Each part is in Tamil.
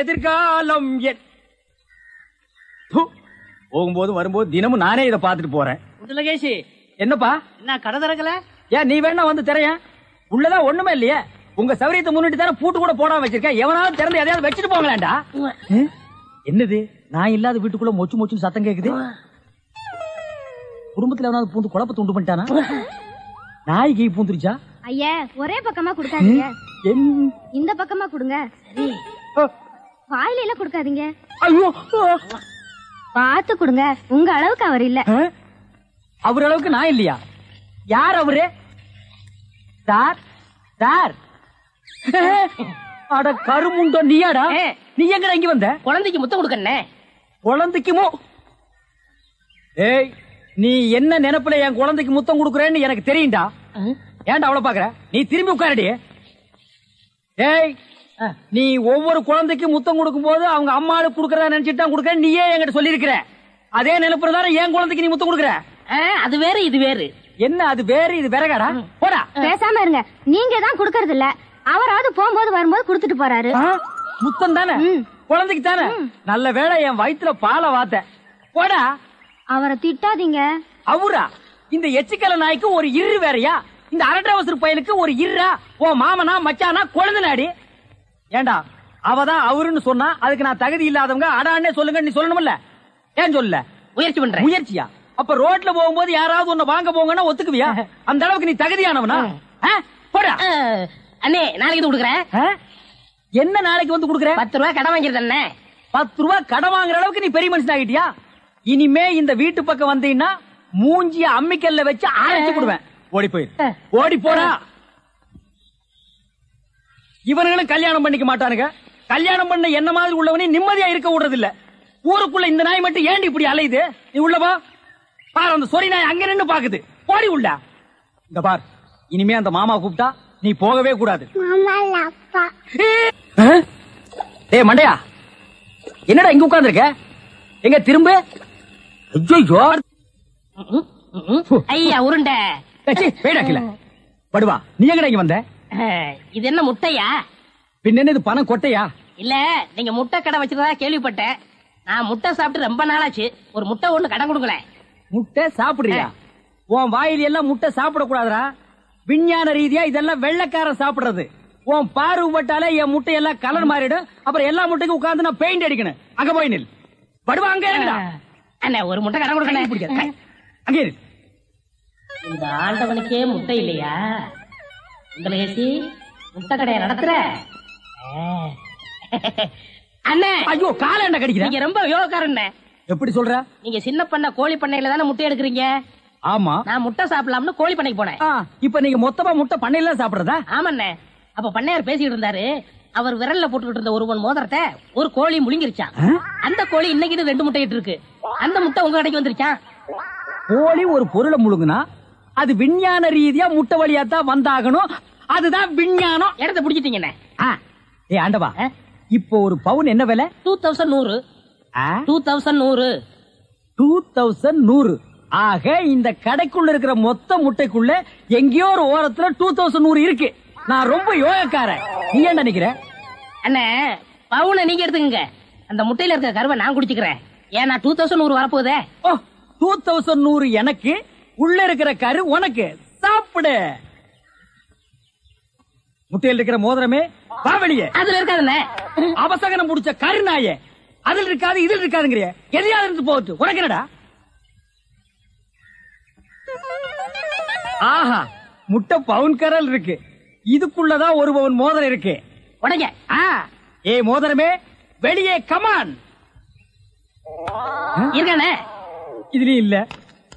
எதிர்காலம் போகும்போது வரும்போது தினமும் நானே இதை பாத்துட்டு போறேன். முத்துலகேஷ், என்னப்பா என்ன கடை திறக்கல? ஏன் நீ வேணா வந்து திரையன்? உள்ளதான் ஒண்ணுமே இல்லையே. உங்க சௌரியத்தை முன்னிட்டு தானே பூட்டு கூட போடாம வச்சிருக்கேன். எவனாவது திறந்து எதையாவது வச்சுட்டு போங்களேன்டா. என்னது நான் இல்லாத வீட்டுக்குள்ள மொச்சு மொச்சுன்னு சத்தம் கேக்குது? குடும்பத்துல எவனாவது பூந்து குழப்பத்தை உண்டு பண்ணிட்டானா? நாய்க்கு பூந்துருச்சா? ஐயா ஒரே பக்கமா கொடுக்காதீங்க, இந்த பக்கமா கொடுங்க. வாயில எல்லாம் கொடுக்காதீங்க, பார்த்து கொடுங்க. உங்க அளவுக்கு அவர் இல்ல. அவர் அளவுக்கு நான் இல்லையா? யார் அவரு? சார் சார், அட கருமுண்டோ நீயாடா? நீ எங்கடா இங்க வந்த? குழந்தைக்கு முத்தம் கொடுக்கண்ணே. குழந்தைக்குமோ? ஏய், நீ என்ன நினைப்புல என் குழந்தைக்கு முத்தம் கொடுக்கறேன்னு எனக்கு தெரியும்டா. ஏன்டா அவ்வளவு பாக்குற? நீ திரும்பி உட்காரடி. ஏய், நீ ஒவ்வொரு குழந்தைக்கு முத்தம் கொடுக்கும் போது அவங்க அம்மாளுக்கு கொடுக்கறதா நினைச்சிட்டு தான் கொடுக்கறேன் நீயே என்கிட்ட சொல்லி இருக்கிற. அதே நினைப்புறதான என் குழந்தைக்கு நீ முத்தம் கொடுக்கற. அது வேற இது வேறு. என்ன அது வேறு இது வேறகாடா? போடா. பேசாம இருங்க. நீங்க தான் கொடுக்கறது இல்ல, அவராவது போகும்போது வரும்போது கொடுத்துட்டு போறாரு. முத்தம் தானே குழந்தைக்கு தானே? நல்ல வேளை என் வயிற்றுல பாலை வாத்த. போடா. அவரை திட்டாதீங்க. அவரா? இந்த எச்சிக்கல நாய்க்கு ஒரு இரு வேறையா? இந்த அரட்டை அவசர பயலுக்கு ஒரு இருரா? ஓ மாமனா மச்சானா குழந்தை நாடி? ஏண்டா அவதான் அவருன்னு சொன்னா அதுக்கு நான் தகுதி இல்லாதவங்க அடான்னே சொல்லுங்க நீ சொல்லணும்ல? ஏன் சொல்ல? முயற்சி பண்றேன். முயற்சியா? அப்ப ரோட்ல போகும்போது யாராவது உன்னை வாங்க போங்கன்னா ஒத்துக்குவியா? அந்த அளவுக்கு நீ தகுதியானவனா? போடா. அண்ணே நாளைக்கு கொடுக்குறேன். என்ன நாளைக்கு வந்து கொடுக்குற? 10 ரூபாய் கடன் வாங்கிருந்த அண்ணே. 10 ரூபாய் கடன் வாங்குற அளவுக்கு நீ பெரிய மனுஷன் ஆகிட்டியா? இனிமே இந்த வீட்டு பக்கம் வந்தீங்கன்னா மூஞ்சிய அம்மிக்கல்ல வச்சு ஆரம்பிச்சு விடுவேன். ஓடி போயிரு. ஓடி போடா. இவனுங்களும் கல்யாணம் பண்ணிக்க மாட்டானுங்க. கல்யாணம் பண்ண என்ன மாதிரி உள்ளவனே நிம்மதியா இருக்க விடுறது இல்ல. ஊருக்குள்ள இந்த நாய் மட்டும் ஏண்டி இப்படி அலையுது? நீ உள்ளவா பாரு, அந்த சொறி நாய் அங்க நின்னு பாக்குது. போடி உள்ள. இந்த பார், இனிமே அந்த மாமா கூப்பிட்டா நீ போகவே கூடாது. டேய் மண்டையா, என்னடா இங்க உட்கார்ந்திருக்க? எங்க திரும்ப? ஐயா உருண்டை வேடாக்கல படுவா. நீ எங்கடா இங்க வந்த? இது என்ன முட்டையா? பின்ன இது பணம் கொட்டையா? இல்ல, நீங்க முட்டை கடை வச்சிருந்தா கேள்விப்பட்டேன். நான் முட்டை சாப்பிட்டு ரொம்ப நாளாச்சு. ஒரு முட்டை ஒண்ணு கடன் கொடுங்களேன். முட்டை சாப்பிடுறியா? உன் வாயில எல்லாம் முட்டை சாப்பிட கூடாதுரா. விஞ்ஞான ரீதியா இதெல்லாம் வெள்ளைக்காரன் சாப்பிடுறது. உன் பார்வை பட்டாலே என் முட்டை எல்லாம் கலர் மாறிடும். அப்புறம் எல்லா முட்டைக்கும் உட்கார்ந்து நான் பெயிண்ட் அடிக்கணும். அங்க போய் நில். படுவா அங்க. அண்ணா ஒரு முட்டை கடன் கொடுக்கணும். அங்கே இந்த ஆண்டவனுக்கே முட்டை இல்லையா? உங்களுக்கு முட்டை கடையை நடத்துற அண்ணே. ஐயோ கால என்ன கடிக்கிற? நீங்க ரொம்ப யோகக்காரன். எப்படி சொல்ற? நீங்க சின்ன பண்ண கோழி பண்ணையில தானே முட்டை எடுக்கிறீங்க? ஆமா. நான் முட்டை சாப்பிடலாம்னு கோழி பண்ணைக்கு போனேன். இப்ப நீங்க மொத்தமா முட்டை பண்ணையில சாப்பிடுறதா? ஆமாண்ணே. அப்ப பண்ணையார் பேசிட்டு இருந்தாரு. அவர் விரல்ல போட்டுக்கிட்டு இருந்த ஒருவன் மோதிரத்தை ஒரு கோழி முழுங்கிருச்சான். அந்த கோழி இன்னைக்கு 2 முட்டை இட்டு இருக்கு. அந்த முட்டை உங்க கடைக்கு வந்துருச்சான். கோழி ஒரு பொருளை முழுங்குனா அது விஞ்ஞான ரீதியா முட்டை வழியா தான் வந்தாகணும். அதுதான் விஞ்ஞானம். இடத்த பிடிச்சிட்டீங்கண்ணே. ஏ ஆண்டவா, இப்போ ஒரு பவுன் என்ன விலை? 2100. 2100. 2100. ஆக இந்த கடைக்குள்ள இருக்கிற மொத்த முட்டைக்குள்ள எங்கேயோ ஒரு ஓரத்துல 2100 இருக்கு. நான் ரொம்ப யோகக்காரன். நீ ஏன் நினைக்கிற? அண்ணே பவுனை நீங்க எடுத்துக்கங்க. அந்த முட்டையில இருக்க கருவை நான் குடிச்சுக்கிறேன். ஏன்னா 2100 வரப்போகுதே. 2100 எனக்கு, உள்ள இருக்கிற கரு உனக்கு. சாப்பிடு. முட்டையில் இருக்கிற மோதிரமே வா வெளியே. அதுல இருக்காதுண்ணே. அவசகனம் முடிச்ச கரு நாயே. அதுல இருக்காது இதில் இருக்காதுங்கிறிய. எதையாவது இருந்து போட்டு உனக்கு என்னடா? ஆஹா, முட்டை பவுன் கரல் இருக்கு. இதுக்குள்ளதான் ஒரு பவுன் மோதிரம் இருக்கு. உடைங்க. ஏ மோதிரமே வெளியே கமான். இருக்கானே இதுலயும் இல்ல.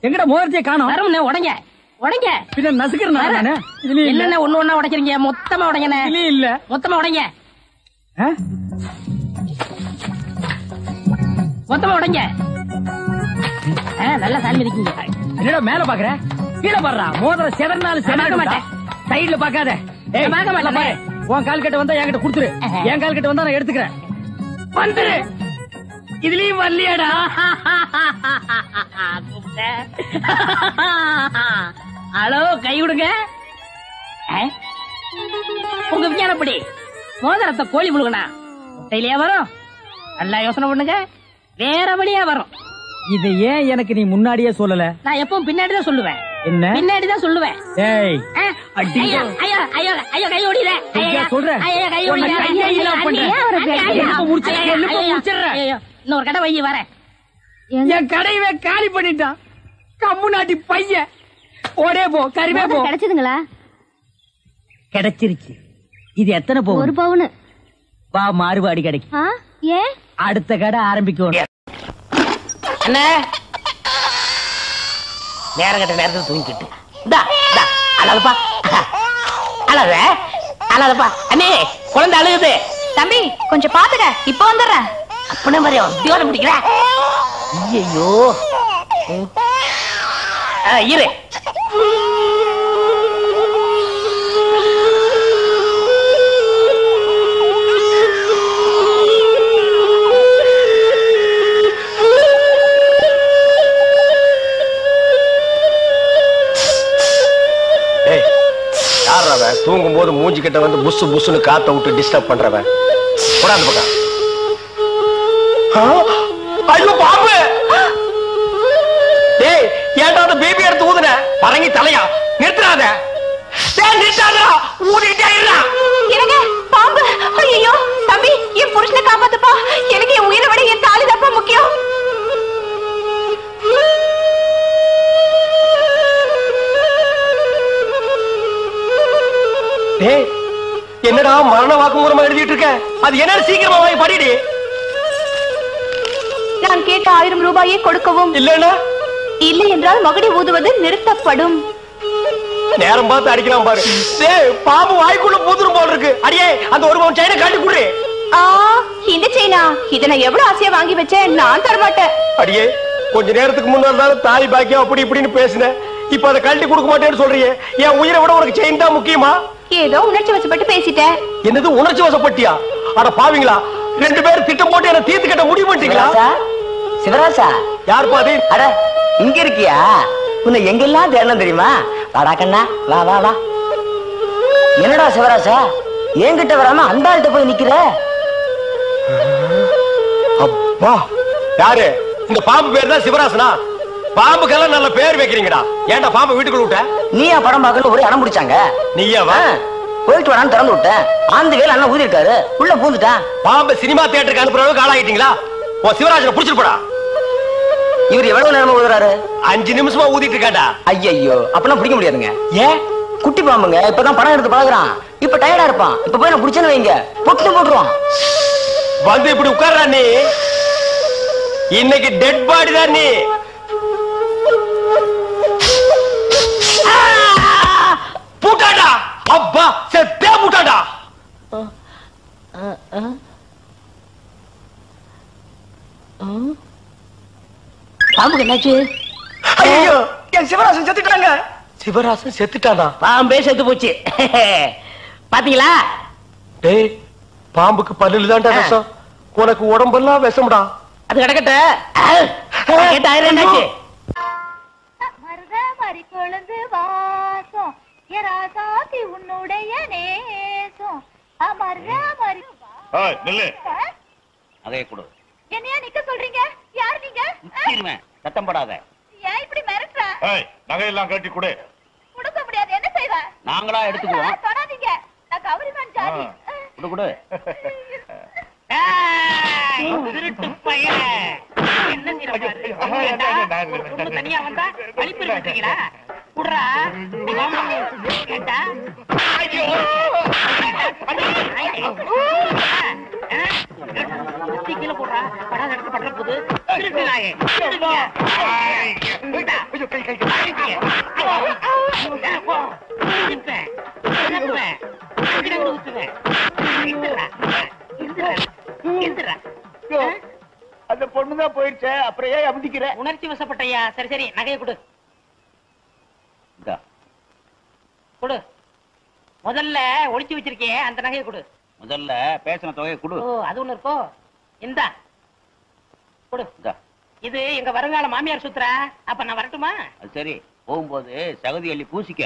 எங்கட மோதிரத்தையே காணோம். உடைங்க உடைங்க. பின்ன நசுக்கிறேன். இதுலயும் இல்ல. ஒண்ணு ஒண்ணா உடைக்கிறீங்க. மொத்தமா உடைங்க. இதுலயும் இல்ல. மொத்தமா உடைங்க. மொத்தமா உடைங்க. நல்லா சாமி இருக்கீங்க. என்னடா மேல பாக்குற? கீழே பாடுறா. மோதிரம் செதறினாலும் செதற மாட்டேன். சைடுல பாக்காத. உன் கால் கட்ட வந்தா என்கிட்ட குடுத்துரு. என் கால் கட்ட வந்தா நான் எடுத்துக்கிறேன். வந்துரு. இதுலயும் வரலையாடா? ஹலோ, கை விடுங்க. உங்க விஞ்ஞானப்படி மோதிரத்தை கோழி முழுகனா முட்டையிலேயே வரும். நல்லா யோசனை பண்ணுங்க, வேற வழியா வரும். இதை ஏன் எனக்கு நீ முன்னாடியே சொல்லல? நான் எப்பவும் பின்னாடிதான் சொல்லுவேன். என்ன பின்னாடிதான் சொல்லுவேன். ஏய் ஐயோ ஐயோ ஐயோ ஐயோ, கை ஓடிற. சொல்றேன். இன்னொரு கடை வை வரேன். என் கடையவே காலி பண்ணிட்டான் கம்முனாட்டி பையன். ஓடே போ, கறிவே போ. கிடைச்சதுங்களா? கிடைச்சிருச்சு. இது எத்தனை பவுன்? 1 பவுன். வா, மாறுபாடி கிடைக்கும். ஏன் அடுத்த கடை ஆரம்பிக்கும். அண்ணே, நேரம் கட்ட நேரத்தில் தூங்கிட்டு அழகுப்பா, அழக அழகுப்பா. அண்ணே, குழந்தை அழுகுது. தம்பி கொஞ்சம் பாத்துக்க, இப்ப வந்துடுறேன். அப்பன மாதிரி உத்தியோகம் பிடிக்கிற. ஐயோ இரு. தூங்கும் போது மூஞ்சி கிட்ட வந்து புசு புசுன்னு காத்த விட்டு டிஸ்டர்ப் பண்றவன். போடாது பக்கம். ஐயோ பாம்பு! டேய், ஏன்டா அந்த பேபி எடுத்து ஊதுன? பரங்கி தலையா? நிறுத்தாத. டேய் நிறுத்தாதடா. ஊதிட்டே இருடா. எனக்கு பாம்பு. ஐயோ தம்பி, என் புருஷனை காப்பாத்துப்பா. எனக்கு என் உயிரை விட என் தாலி தான் முக்கியம். டேய், என்னடா மரண வாக்குமூலமா எழுதிட்டு இருக்க? அது என்ன சீக்கிரமா வாங்கி படிடி. நான் கேட்ட 1000 ரூபாயை கொடுக்கவும். இல்லன்னா இல்லை என்றால் மகுடி ஊதுவது நிறுத்தப்படும். நேரம் பார்த்து அடிக்கலாம் பாரு. டேய், பாம்பு வாய்க்குள்ள பூதுரும் போல இருக்கு. அடியே, அந்த 1 பவுன் செயினை காட்டி குடுறே. இந்த செயினா? இத நான் எவ்வளவு ஆசையா வாங்கி வச்சேன். நான் தர மாட்டேன். அடியே, கொஞ்ச நேரத்துக்கு முன்னாடி தாலி பாக்கியம் அப்படி இப்படின்னு பேசினேன். இப்ப அதை கழட்டி கொடுக்க மாட்டேன்னு சொல்றீங்க. என் உயிரை விட உனக்கு செயின் தான் முக்கியமா? ஏதோ உணர்ச்சி வசப்பட்டு பேசிட்டேன். என்னது உணர்ச்சி வசப்பட்டியா? அட பாவீங்களா, 2 பேரும் திட்டம் போட்டு என்ன தீர்த்து கட்ட முடிவு பண்ணிட்டீங்களா? சிவராசா, யார் பாதி? அட இங்க இருக்கியா? உன்னை எங்கெல்லாம் தேடணும் தெரியுமா? வாடா கண்ணா, வா வா வா. என்னடா சிவராசா, என்கிட்ட வராம அந்த ஆள்கிட்ட போய் நிக்கிற? அப்பா, யாரு? இந்த பாம்பு பேர் தான் சிவராசனா? பாம்புக்கெல்லாம் நல்ல பேர் வைக்கிறீங்கடா. ஏன்டா பாம்பு வீட்டுக்குள்ள விட்ட? நீயா படம் பார்க்கணும் ஒரே அடம் பிடிச்சாங்க. நீயா வா? போயிட்டு வரான்னு திறந்து விட்டேன். ஆந்து வேலை அண்ணன் ஊதி இருக்காரு, உள்ள பூந்துட்டான். பாம்பு சினிமா தியேட்டருக்கு அனுப்புற அளவுக்கு ஆளாகிட்டீங்களா? ஓ, சிவராஜனை புடிச்சிட்டு போடா. இவர் எவ்வளவு நேரமா ஊதுறாரு? 5 நிமிஷமா ஊதிட்டு இருக்காண்டா. ஐயோ, அப்பெல்லாம் பிடிக்க முடியாதுங்க. ஏன்? குட்டி பாம்புங்க, இப்பதான் படம் எடுத்து பழகுறான். இப்ப டயர்டா இருப்பான். இப்ப போய் நான் பிடிச்சேன்னு வைங்க, பொட்டு போட்டுருவான். வந்து இப்படி உட்கார்றா நீ. இன்னைக்கு டெட் பாடி தான் நீ. பூட்டாடா. அப்பா, செத்தே பூட்டாடா. பாம்புக்கு என்னாச்சு? ஐயோ, என் சிவராசன் செத்துட்டாங்க. சிவராசன் செத்துட்டானா? பாம்பே செத்து போச்சு. பாத்தீங்களா? டேய், பாம்புக்கு பல்லுல தான்டா விஷம். உனக்கு உடம்பெல்லாம் விஷம்டா. அது கிடக்கட்ட. என்னாச்சு? மருதமரி கொழுந்து வாசம் எராசாத்தி உன்னுடைய நேசம். மருதமரி நில்லு. அதையே கொடு. என்னையா நிக்க சொல்றீங்க? யார் நீங்க? சத்தம் படாத. ஏன் இப்படி மிரட்டுற? நகையெல்லாம் கட்டி கொடு. கொடுக்க முடியாது. என்ன செய்வ? நாங்களா எடுத்துக்குவோம். தொடாதீங்க. நான் கவரிமான் ஜாதி. கொடு கொடு. திருட்டு பையன். என்ன தனியா வந்தா வலிப்பு இருக்கீங்களா? குடுறா. கேட்டா கீழே போடுறா. படம் எடுத்து பண்ற போது திருட்டு நாயே. அந்த பொண்ணுதான் போயிடுச்ச, அப்புறம் ஏன் அமுதிக்கிற? உணர்ச்சி வசப்பட்டையா. சரி சரி, நகையை கொடு. கொடு. முதல்ல ஒளிச்சு வச்சிருக்கே அந்த நகையை கொடு. முதல்ல பேசின தொகையை கொடு. ஓ, அது ஒண்ணு இருக்கோ. இந்தா கொடு. இது எங்க வருங்கால மாமியார் சுத்துறா. அப்ப நான் வரட்டுமா? அது சரி, போகும்போது சகதி அள்ளி பூசிக்க.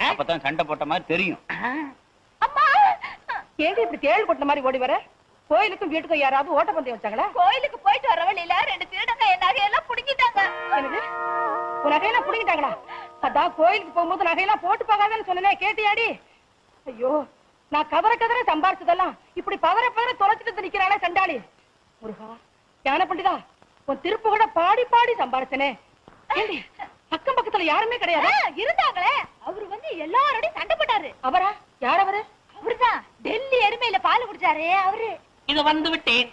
அப்பதான் சண்டை போட்ட மாதிரி தெரியும். அம்மா, கேள்வி இப்படி கேள்வி போட்ட மாதிரி ஓடி வர. கோயிலுக்கும் வீட்டுக்கும் யாராவது ஓட்டப்பந்தயம் வச்சாங்களா? கோயிலுக்கு போயிட்டு வர வழியில 2 திருடங்க என் நகையெல்லாம் புடுங்கிட்டாங்க. என்னது? உன் நகையெல்லாம் புடுங்கிட்டாங்களா? அதான் கோயிலுக்கு போகும்போது நகையெல்லாம் போட்டு போகாதன்னு சொன்னேன், கேட்டியாடி? ஐயோ, நான் கதற சம்பாரிச்சதெல்லாம் இப்படி பதற தொலைச்சிட்டு நிக்கிறாளே சண்டாளி. முருகா, ஞான பண்டிதா, உன் திருப்பு கூட பாடி சம்பாரிச்சனே. அக்கம் பக்கத்துல யாருமே கிடையாது. இருந்தாங்களே, அவரு வந்து எல்லாரோடையும் சண்டை போட்டாரு. அவரா? யார் அவரு? அவருதான் டெல்லி எருமையில பால் குடிச்சாரு அவரு. இத வந்து விட்டேன்.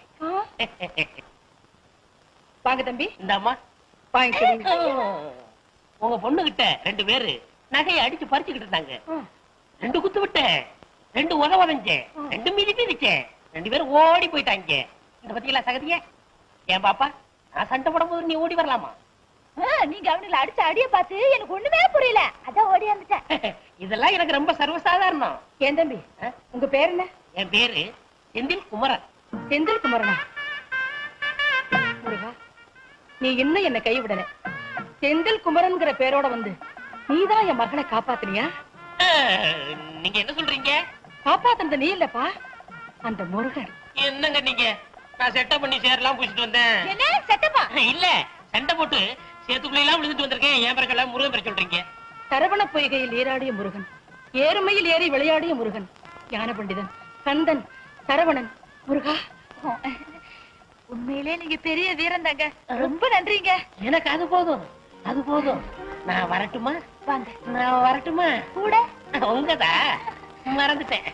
வாங்க தம்பி. இந்த அம்மா வாங்க. உங்க பொண்ணு கிட்ட 2 பேரு நகையை அடிச்சு பறிச்சுக்கிட்டு இருந்தாங்க. 2 குத்து விட்டேன், 2 உதவதஞ்சேன், 2 மிதிச்சேன். 2 பேரும் ஓடி போயிட்டாங்க. இந்த பத்தியெல்லாம் சகதிய ஏன் பாப்பா, நான் சண்டை போடும் போது நீ ஓடி வரலாமா? நீங்க அவனுல அடிச்ச அடிய பார்த்து எனக்கு ஒண்ணுமே புரியல, அதான் ஓடி வந்துட்டேன். இதெல்லாம் எனக்கு ரொம்ப சர்வசாதாரணம். ஏன் தம்பி, உங்க பேர் என்ன? என் பேரு செந்தில் குமரன். செந்தில் குமரனா? முருகா, நீ இன்னும் என்ன கைவிடல. செந்தில் குமரன்ங்கிற பேரோட வந்து நீதான் என் மகனை காப்பாத்தினியா? நீங்க என்ன சொல்றீங்க? காப்பாத்துனது நீ இல்லப்பா, அந்த முருகன். என்னங்க நீங்க? நான் செட்டப் பண்ணி சேரலாம் பூசிட்டு வந்தேன். என்ன செட்டப்பா? இல்ல, சண்டை போட்டு சேத்துக்குள்ள எல்லாம் விழுந்துட்டு வந்திருக்கேன். ஏன் பேர சொல்ல முருகன் பேர சொல்றீங்க? சரவண பொய்கையில் நீராடிய முருகன், ஏறுமையில் ஏறி விளையாடிய முருகன், ஞான பண்டிதன், கந்தன், சரவணன். முருகா, உண்மையிலே நீங்க பெரிய வீரன் தாங்க. ரொம்ப நன்றிங்க. எனக்கு அது போதும், அது போதும். நான் வரட்டுமா? வாங்க. நான் வரட்டுமா? கூட உங்கதா மறந்துட்டேன்.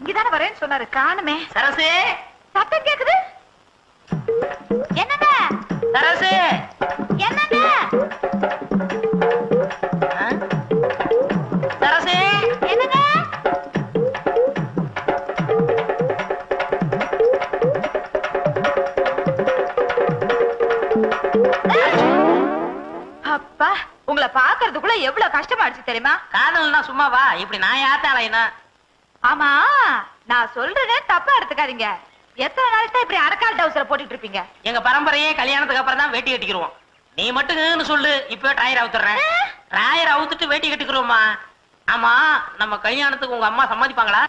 இங்கதானே வரேன்னு சொன்னாரு, காணுமே. சரசு, சத்தம் கேக்குது. என்னங்க? சரசு, என்னங்க? சரசு, என்னங்க? அப்பா, உங்களை பாக்குறதுக்குள்ள எவ்வளவு கஷ்டமாயிடுச்சு தெரியுமா? காதல்னா சும்மாவா? இப்படி நான் யாத்தாலைனா? ஆமா, நான் சொல்றதே தப்பா எடுத்துக்காதீங்க. எத்தனை நாளைக்கு இப்படி அரக்கால் டவுசரை போட்டுட்டு இருப்பீங்க? எங்க பரம்பரையே கல்யாணத்துக்கு அப்புறம் தான் வேட்டி கட்டிக்கிறோம். நீ மட்டும் சொல்லு, இப்ப டாயர் அவுத்துறேன். டாயர் அவுத்துட்டு வேட்டி கட்டிக்கிறோமா? ஆமா, நம்ம கல்யாணத்துக்கு உங்க அம்மா சம்மதிப்பாங்களா?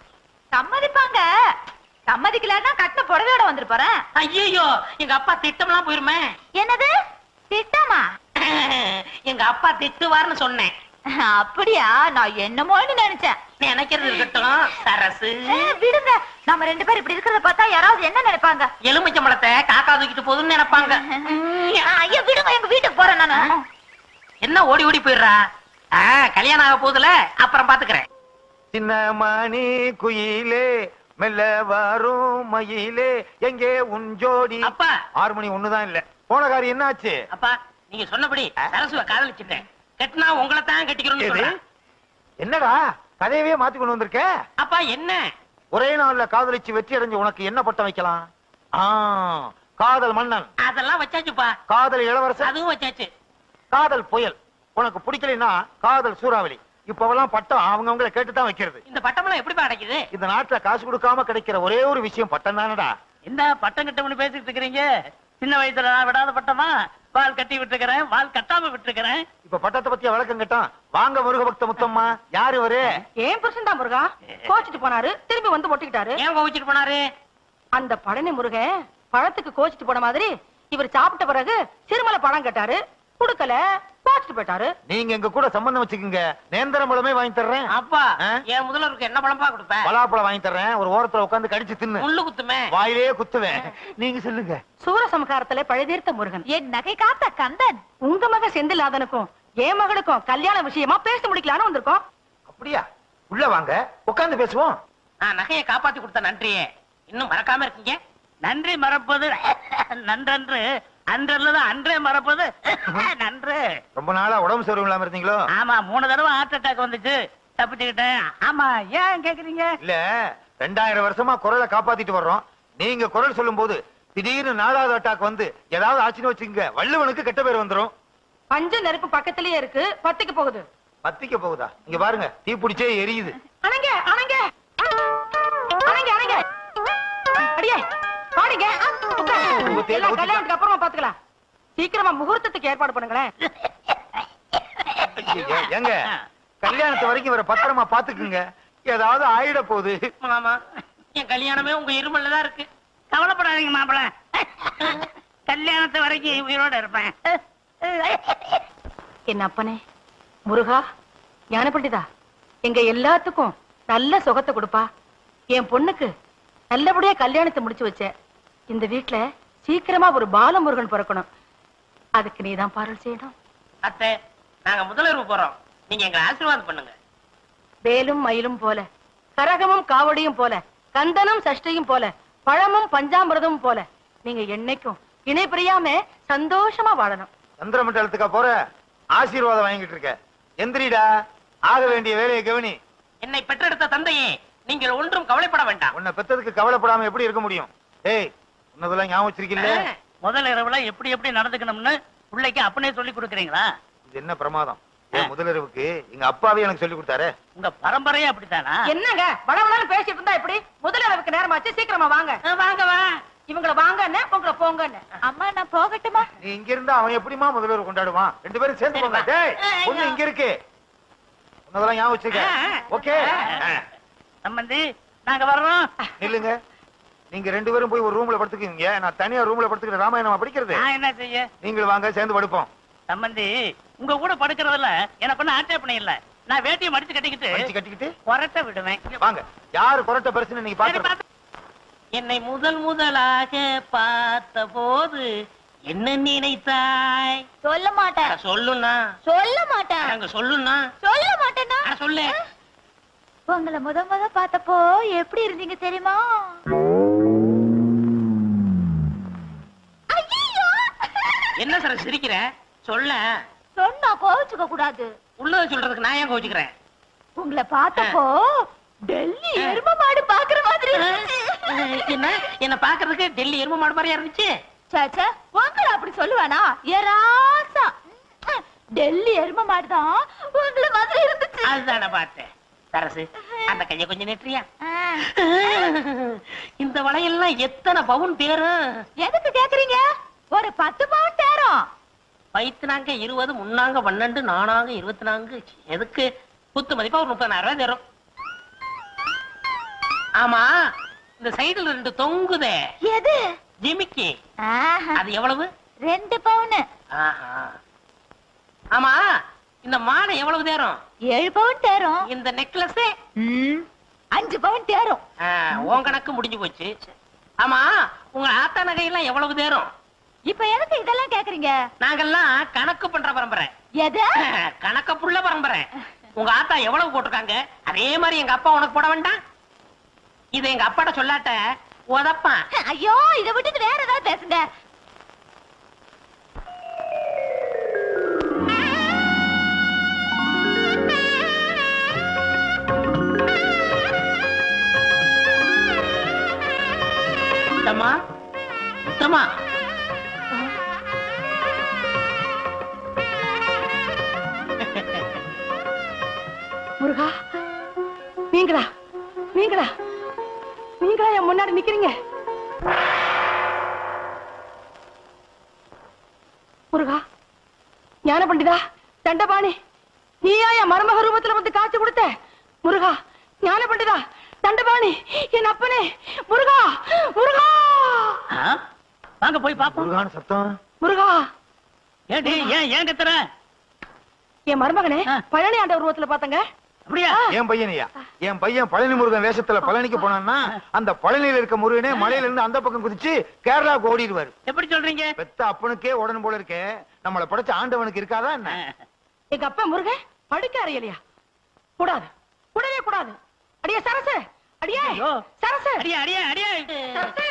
சம்மதிப்பாங்க. சம்மதிக்கலன்னா கட்டின புடவையோட வந்துட்டு போறேன். ஐயோ, எங்க அப்பா திட்டம்லாம் போயிருமே. என்னது திட்டமா? எங்க அப்பா திட்டுவார்னு சொன்னேன். அப்படியா? நான் என்னமோன்னு நினைச்சேன். நினைக்கிறது இருக்கட்டும் சரசு. விடுங்க, நம்ம 2 பேரும் இப்படி இருக்கிறத பார்த்தா யாராவது என்ன நினைப்பாங்க? எலுமிச்சம்பழத்தை காக்கா தூக்கிட்டு போகுதுன்னு நினைப்பாங்க. ஐயோ விடுங்க, எங்க வீட்டுக்கு போறேன் நானு. என்ன ஓடி ஓடி போயிடுறா? கல்யாணம் ஆக போகுதுல, அப்புறம் பாத்துக்கிறேன். சின்ன மணி குயிலே மெல்ல வரும் மயிலே எங்கே உன் ஜோடி? அப்பா, 6 மணி ஒண்ணுதான் இல்ல. போன காரியம் என்ன ஆச்சு? அப்பா, நீங்க சொன்னபடி சரசுவ காதலிச்சுட்டேன். கட்டினா உங்களை தான் கட்டிக்கிறோம்னு சொல்றேன். என்னடா கதையவே மாத்தி கொண்டு வந்திருக்க? அப்பா என்ன? ஒரே நாள்ல காதலிச்சு வெற்றி அடைஞ்சு உனக்கு என்ன பட்டம் வைக்கலாம்? காதல் மன்னன். அதெல்லாம் வச்சாச்சுப்பா. காதல் இளவரசன். அதுவும் வச்சாச்சு. காதல் புயல். உனக்கு பிடிக்கலன்னா காதல் சூறாவளி. இப்பவெல்லாம் பட்டம் அவங்கவங்களை கேட்டுதான் வைக்கிறது. இந்த பட்டமெல்லாம் எப்படி கிடைக்குது? இந்த நாட்டுல காசு கொடுக்காம கிடைக்கிற ஒரே ஒரு விஷயம் பட்டம் தானடா. என்ன பட்டம் கிட்டம்னு பேசிட்டு இருக்கிறீங்க? சின்ன வயசுல நான் விடாத பட்டமா? வால் கட்டி விட்டுருக்கிறேன், வால் கட்டாம விட்டுருக்கிறேன். இப்ப பட்டத்தை பத்தியா விளக்கம் கேட்டான். வாங்க முருக பக்த முத்தம்மா. யாரு அவரு? ஏன் புருஷன் தான் முருகா. கோச்சிட்டு போனாரு, திரும்பி வந்து ஒட்டிக்கிட்டாரு. ஏன் கோவிச்சிட்டு போனாரு? அந்த பழனி முருகன் பழத்துக்கு கோச்சிட்டு போன மாதிரி இவர் சாப்பிட்ட பிறகு சிறுமலை பழம் கேட்டாரு, குடுக்கல, கோச்சிட்டு போயிட்டாரு. நீங்க எங்க கூட சம்பந்தம் வச்சுக்கோங்க, நேந்திரம் பழமே வாங்கி தர்றேன். அப்பா, என் முதல்வருக்கு என்ன பழம்பா கொடுப்பேன்? பலாப்பழம் வாங்கி தர்றேன். ஒரு ஓரத்துல உட்கார்ந்து கடிச்சு தின்னு. முள்ளு குத்துமே. வாயிலே குத்துவேன். நீங்க சொல்லுங்க. சூரசம்ஹாரத்துல பழுதீர்த்த முருகன், என் நகை காத்த கந்தன். உங்க மக செந்திலாதனுக்கும் என் மகளுக்கும் கல்யாண விஷயமா பேசி முடிக்கலான்னு வந்திருக்கோம். அப்படியா? உள்ள வாங்க, உட்கார்ந்து பேசுவோம். நகையை காப்பாத்தி கொடுத்த நன்றியே இன்னும் மறக்காம இருக்கீங்க. நன்றி மறப்பது நன்றன்று, அன்றல்லதான் அன்றே மறப்பது நன்று. ரொம்ப நாளா உடம்பு சரியில்லாம இல்லாம இருந்தீங்களோ? ஆமா, 3 தடவை ஹார்ட் அட்டாக் வந்துச்சு, தப்பிச்சுக்கிட்டேன். ஆமா, ஏன் கேக்குறீங்க? இல்ல, 2000 வருஷமா குரலை காப்பாத்திட்டு வர்றோம். நீங்க குரல் சொல்லும் போது திடீர்னு 4வது அட்டாக் வந்து ஏதாவது ஆச்சுன்னு வச்சுக்கோங்க, வள்ளுவனுக்கு கெட்ட பேர் வந்துரும். பஞ்ச நெருப்பு பக்கத்திலேயே இருக்கு, பத்திக்கு போகுது. பத்திக்க போகுதா? இங்க பாருங்க, தீ பிடிச்சே எரியுது. அணங்க அணங்க அணங்க அணங்க அடியே பாடிங்க. எல்லாம் கல்யாணத்துக்கு அப்புறமா பாத்துக்கலாம். சீக்கிரமா முகூர்த்தத்துக்கு ஏற்பாடு பண்ணுங்களேன். ஏங்க, கல்யாணத்து வரைக்கும் இவரை பத்திரமா பாத்துக்குங்க, ஏதாவது ஆயிட போகுது. ஆமா, என் கல்யாணமே உங்க இருமல்ல தான் இருக்கு. கவலைப்படாதீங்க மாப்பிள்ள, கல்யாணத்து வரைக்கும் உயிரோட இருப்பேன். என் அப்பனே முருகா, ஞான பண்டிதா, எங்க எல்லாத்துக்கும் நல்ல சுகத்தை கொடுப்பா. என் பொண்ணுக்கு நல்லபடியா கல்யாணத்தை முடிச்சு வச்ச. இந்த வீட்டுல சீக்கிரமா ஒரு பாலமுருகன் பிறக்கணும். அதுக்கு நீதான் பாருள் செய்யணும். அத்தை, நாங்க முதலிரவு போறோம், நீங்க எங்க ஆசீர்வாதம் பண்ணுங்க. வேலும் மயிலும் போல, கரகமும் காவடியும் போல, கந்தனும் சஷ்டியும் போல, பழமும் பஞ்சாமிரதமும் போல நீங்க என்னைக்கும் இணை பிரியாம சந்தோஷமா வாழணும். சந்திர மண்டலத்துக்கா போற? ஆசீர்வாதம் வாங்கிட்டு இருக்க. எந்திரிடா, ஆக வேண்டிய வேலையை கவனி. என்னை பெற்றெடுத்த தந்தையே, நீங்கள் ஒன்றும் கவலைப்பட வேண்டாம். உன்னை பெத்ததுக்கு கவலைப்படாம எப்படி இருக்க முடியும்? ஏய், உன்னதெல்லாம் ஞாபகம் வச்சிருக்கீல்ல? முதல் இரவுல எப்படி எப்படி நடந்துக்கணும்னு பிள்ளைக்கு அப்பனே சொல்லி கொடுக்குறீங்களா? இது என்ன பிரமாதம்? முதலிரவுக்கு எங்க அப்பாவே எனக்கு சொல்லி கொடுத்தாரு. உங்க பரம்பரையே அப்படித்தானா? என்னங்க வடவடன்னு பேசிட்டு இருந்தா எப்படி? முதலளவுக்கு நேரமாச்சு, சீக்கிரமா வாங்க. வாங்க வா. இவங்கள வாங்கன்னு உங்களை போங்கன்னு. அம்மா நான் போகட்டுமா? நீ இங்க இருந்தா அவன் எப்படிமா முதலிரவு கொண்டாடுவான்? ரெண்டு பேரும் சேர்ந்து போங்க. டேய், பொண்ணு இங்க இருக்கு. உன்னதெல்லாம் ஞாபகம் வச்சுக்க. ஓகே சம்பந்தி, நாங்க வர்றோம். நில்லுங்க. நீங்க ரெண்டு பேரும் போய் ஒரு ரூம்ல படுத்துக்கீங்க. நான் தனியா ரூம்ல படுத்துக்கிட்டு ராமாயணமா படிக்கிறது. நான் என்ன செய்ய? நீங்கள் வாங்க, சேர்ந்து படுப்போம். சம்பந்தி, உங்க கூட படுக்கிறதுல எனக்கு ஒன்னும் ஆட்சேபணை இல்ல. நான் வேட்டியை மடிச்சு கட்டிக்கிட்டு கொரட்டை விடுவேன். வாங்க. யாரு கொரட்டை பெருசுன்னு நீங்க பாத்து. என்னை முதலாக பார்த்த போது என்ன நினைத்தாய்? சொல்ல மாட்டேன். சொல்லுண்ணா. சொல்ல மாட்டேன். அங்க சொல்லுண்ணா. சொல்ல மாட்டேன்னா சொல்லு. உங்களை முத பார்த்தப்போ எப்படி இருந்தீங்க தெரியுமா? என்ன சார் சிரிக்கிற? சொல்ல. சொன்னா கோவிச்சுக்க கூடாது. உள்ளத சொல்றதுக்கு நான் ஏன் கோவிச்சுக்கிறேன்? உங்களை பார்த்தப்போ டெல்லி எரும மாடு பாக்குற மாதிரி என்ன பாக்குறதுக்கு டெல்லி எரும மாடு மாதிரியா இருந்துச்சு? சாச்சா, உங்களை அப்படி சொல்லுவானா? ஏராசா டெல்லி எரும மாடுதான் உங்களை மாதிரி இருந்துச்சு. அதுதான பார்த்தேன். சரசு, அந்த கைய கொஞ்சம் நெற்றியா? இந்த வளையெல்லாம் எத்தனை பவுன் பேரும்? எதுக்கு கேக்குறீங்க? ஒரு 10 பவுன் தேரும். வயிற்றுனாங்க 20, முன்னாங்க 12, நானாங்க 24. எதுக்கு? குத்து மதிப்பா ஒரு 30,000 ரூபாய் தரும். ஆமா, இந்த சைடுல 2 தொங்குதே, எது? ஜிமிக்கி. ஆஹா, அது எவ்வளவு? 2 பவுன். ஆஹா. ஆமா, இந்த மாலை எவ்வளவு தேரும்? 7 பவுன் தேரும். இந்த நெக்லஸ் 5 பவுன் தேரும். உன் கணக்கு முடிஞ்சு போச்சு. ஆமா, உங்க ஆத்தா நகையெல்லாம் எவ்வளவு தேரும்? இப்ப எதுக்கு இதெல்லாம் கேக்குறீங்க? நாங்கெல்லாம் கணக்கு பண்ற பரம்பரை. எது? கணக்க புள்ள பரம்பரை. உங்க ஆத்தா எவ்வளவு போட்டிருக்காங்க அதே மாதிரி எங்க அப்பா உனக்கு போட வேண்டாம்? இத எங்க அப்பாட்ட சொல்லாட்ட உதப்பான். ஐயோ, இத விட்டுட்டு வேற ஏதாவது பேசுங்க. முத்தம்மா, முத்தம்மா. முருகா, நீங்களா நீங்களா நீங்களா என் முன்னாடி நிக்கிறீங்க? முருகா, ஞான பண்டிதா, தண்டபாணி, நீயா என் மருமக ரூபத்துல வந்து காட்சி கொடுத்த? முருகா, ஞான பண்டிதா, தண்டபாணி, என் அப்பனே, முருகா, முருகா. வாங்க போய் பாப்போம். முருகான சத்தம். முருகா, ஏண்டி ஏன் கத்துற? என் மருமகனே பழனி ஆண்ட உருவத்துல பாத்தங்க. அப்படியா? என் பையனையா? என் பையன் பழனி முருகன் வேஷத்துல பழனிக்கு போனான்னா அந்த பழனியில இருக்க முருகனே மலையில இருந்து அந்த பக்கம் குதிச்சு கேரளாவுக்கு ஓடிடுவாரு. எப்படி சொல்றீங்க? பெத்த அப்பனுக்கே உடனே போல இருக்கே, நம்மளை படைச்ச ஆண்டவனுக்கு இருக்காதா என்ன? எங்க அப்பா முருகன் படிக்க அறையலையா? கூடாது, கூடவே கூடாது. அடியே சரசு, அடியே சரசு, அடியா அடியா அடியா. சரசு,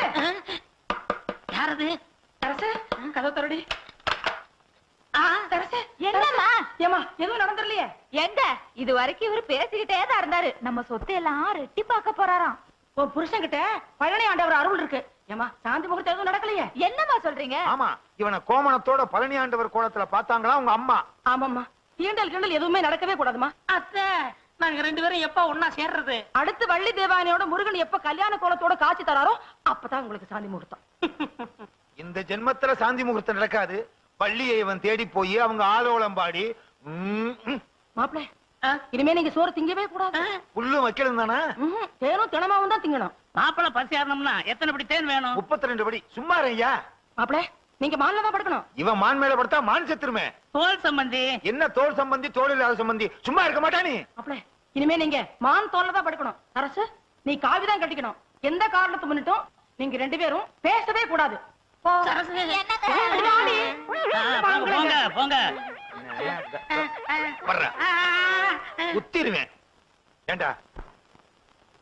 யாரது? சரசு, கதவு தரடி. சரசு, என்னம்மா? ஏமா எதுவும் நடந்துடலையே? எங்க இது வரைக்கும் இவரு பேசிக்கிட்டே தான் இருந்தாரு. நம்ம சொத்து எல்லாம் ரெட்டி பார்க்க போறாராம். உன் புருஷன் கிட்ட பழனி ஆண்டவர் அருள் இருக்கு. ஏமா சாந்தி முகூர்த்தம் எதுவும் நடக்கலையே? என்னம்மா சொல்றீங்க? ஆமா, இவனை கோமணத்தோட பழனி ஆண்டவர் கோலத்துல பாத்தாங்களா உங்க அம்மா? ஆமாம்மா, தீண்டல் கிண்டல் எதுவுமே நடக்கவே கூடாதுமா. அத்தை, நாங்க 2 பேரும் எப்ப ஒன்னா சேர்றது? அடுத்து வள்ளி தேவானையோட முருகன் எப்ப கல்யாண கோலத்தோட காட்சி தராரோ அப்பதான் உங்களுக்கு சாந்தி முகூர்த்தம். இந்த ஜென்மத்துல சாந்தி முகூர்த்தம் நடக்காது. பள்ளியை இவன் தேடி போய் அவங்க ஆலோலம் பாடி. மாப்பிள, இனிமே நீங்க சோறு திங்கவே கூடாது. புல்லு வைக்கணும் தானே? தேனும் தினமாவும் தான் திங்கணும். மாப்பிள்ள பசி ஏறணும்னா எத்தனை படி தேன் வேணும்? 32 படி. சும்மா ஐயா. மாப்பிள நீங்க மான்ல தான் படுக்கணும். இவன் மான் மேல படுத்தா மான் செத்துருமே. தோல் சம்பந்தி. என்ன தோல் சம்பந்தி? தோல் இல்லாத சம்பந்தி. சும்மா இருக்க மாட்டா நீ. மாப்பிள இனிமே நீங்க மான் தோல்ல தான் படுக்கணும். அரசு நீ காவிதான் கட்டிக்கணும். எந்த காரணத்தை முன்னிட்டும் நீங்க 2 பேரும் பேசவே கூடாது. போங்க போங்க. குத்திருவேன். ஏண்டா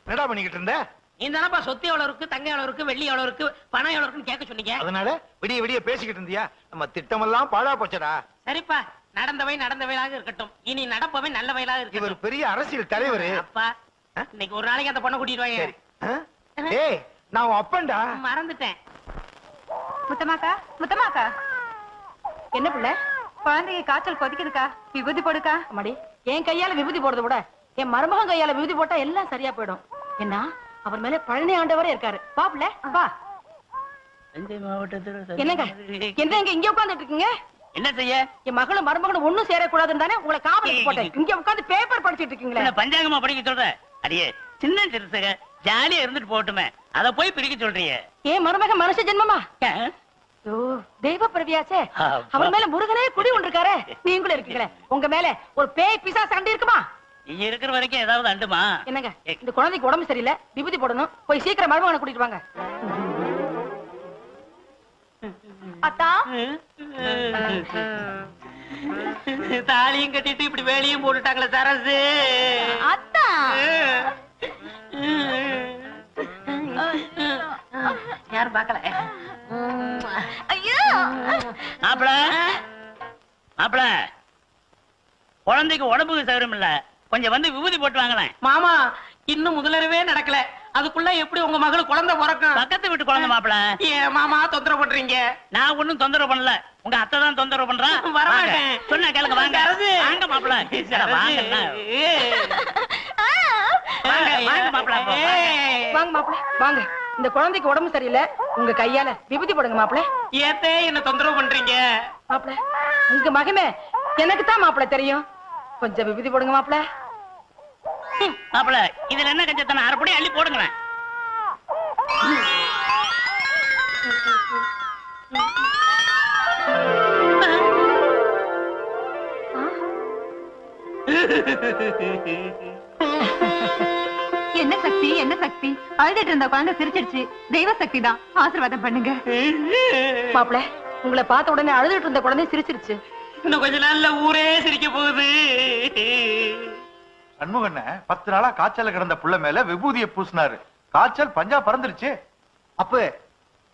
என்னடா பண்ணிக்கிட்டு இருந்த? நீ தானப்பா சொத்து எவ்வளவு இருக்கு, தங்க எவ்வளவு இருக்கு, வெள்ளி எவ்வளவு இருக்கு, பணம் எவ்வளவு இருக்குன்னு கேட்க சொன்னீங்க. அதனால விடிய விடிய பேசிக்கிட்டு இருந்தியா? நம்ம திட்டமெல்லாம் பாழா போச்சடா. சரிப்பா, நடந்தவை நடந்தவையாக இருக்கட்டும். இனி நடப்பவை நல்ல வயலாக இருக்கு. இவர் பெரிய அரசியல் தலைவர். அப்பா இன்னைக்கு ஒரு நாளைக்கு அந்த பொண்ணை கூட்டிட்டு வாங்க. ஏய் நான் உன் அப்பன்டா. மறந்துட்டேன். முத்தமாக்கா முத்தமாக்கா, என்ன பிள்ளை? குழந்தைக்கு காய்ச்சல் கொதிக்குதுக்கா, விபூதி போடுக்கா. அம்மாடி என் கையால விபூதி போடுறத விட என் மருமகன் கையால விபூதி போட்டா எல்லாம் சரியா போயிடும். என்ன அவர் மேல பழனி ஆண்டவரே இருக்காரு. பாப்புல வா. தஞ்சை மாவட்டத்தில் என்னங்க என்ன இங்க உட்கார்ந்துட்டு இருக்கீங்க? என்ன செய்ய? என் மகளும் மருமகனும் ஒண்ணும் சேரக்கூடாதுன்னு தானே உங்களை காவலுக்கு போட்டேன். இங்க உட்கார்ந்து பேப்பர் படிச்சிட்டு இருக்கீங்களே. பஞ்சாங்கமா படிக்க சொல்ற? அடியே சின்ன சிறுசக ஜாலியா இருந்துட்டு போட்டுமே, அத போய் பிரிக்க சொல்றீங்க. ஏன் மருமகன் மனுஷ ஜென்மமா? தெய்வ பிரவியாச்சே. அவர் மேல முருகனே குடி ஒன்றிருக்காரு. நீங்களும் இருக்கீங்களே, உங்க மேல ஒரு பேய் பிசாசு சண்டை இருக்குமா? நீங்க இருக்கிற வரைக்கும் ஏதாவது அண்டுமா? என்னங்க இந்த குழந்தைக்கு உடம்பு சரியில்லை, விபூதி போடணும். போய் சீக்கிரம் மருமகனை கூட்டிட்டு வாங்க. அத்தா தாலியும் கட்டிட்டு இப்படி வேலையும் போட்டுட்டாங்களே சரசு. அத்தா யாரும் பாக்கல. ஐயோ மாப்பிள மாப்பிள, குழந்தைக்கு உடம்புக்கு சௌகரியம் இல்ல, கொஞ்சம் வந்து விபூதி போட்டு வாங்கலாம். மாமா இன்னும் முதலரவே நடக்கல, அதுக்குள்ள எப்படி உங்க மகளுக்கு குழந்தை பிறக்கும்? பக்கத்து வீட்டு குழந்தை மாப்பிள. ஏன் மாமா தொந்தரவு பண்றீங்க? நான் ஒண்ணும் தொந்தரவு பண்ணல, உங்க அத்தை தான் தொந்தரவு பண்றான். வரமாட்டேன். சொன்னா கேளுங்க, வாங்க வாங்க மாப்பிள. வாங்க மாப்பிள. வாங்க மாப்பிள வாங்க. இந்த குழந்தைக்கு உடம்பு சரியில்லை, உங்க கையால விபூதி போடுங்க மாப்பிள. ஏத்தே என்ன தொந்தரவு பண்றீங்க? மாப்பிள உங்க மகமே எனக்கு தான் மாப்பிள தெரியும், கொஞ்சம் விபூதி போடுங்க மாப்பிள. மாப்பிள இதுல என்ன கஞ்சத்தன? அரைப்படி அள்ளி போடுங்களேன். என்ன சக்தி என்ன சக்தி? அழுதுட்டு இருந்த குழந்தை சிரிச்சிடுச்சு. தெய்வ சக்தி தான், ஆசீர்வாதம் பண்ணுங்க. மாப்பிள உங்களை பார்த்த உடனே அழுதுட்டு இருந்த குழந்தை சிரிச்சிருச்சு. இன்னும் கொஞ்ச நாள்ல ஊரே சிரிக்க போகுது. சண்முகண்ண 10 நாளா காய்ச்சல கிடந்த புள்ள மேல விபூதியை பூசினாரு. காய்ச்சல் பஞ்சா பறந்துருச்சு. அப்ப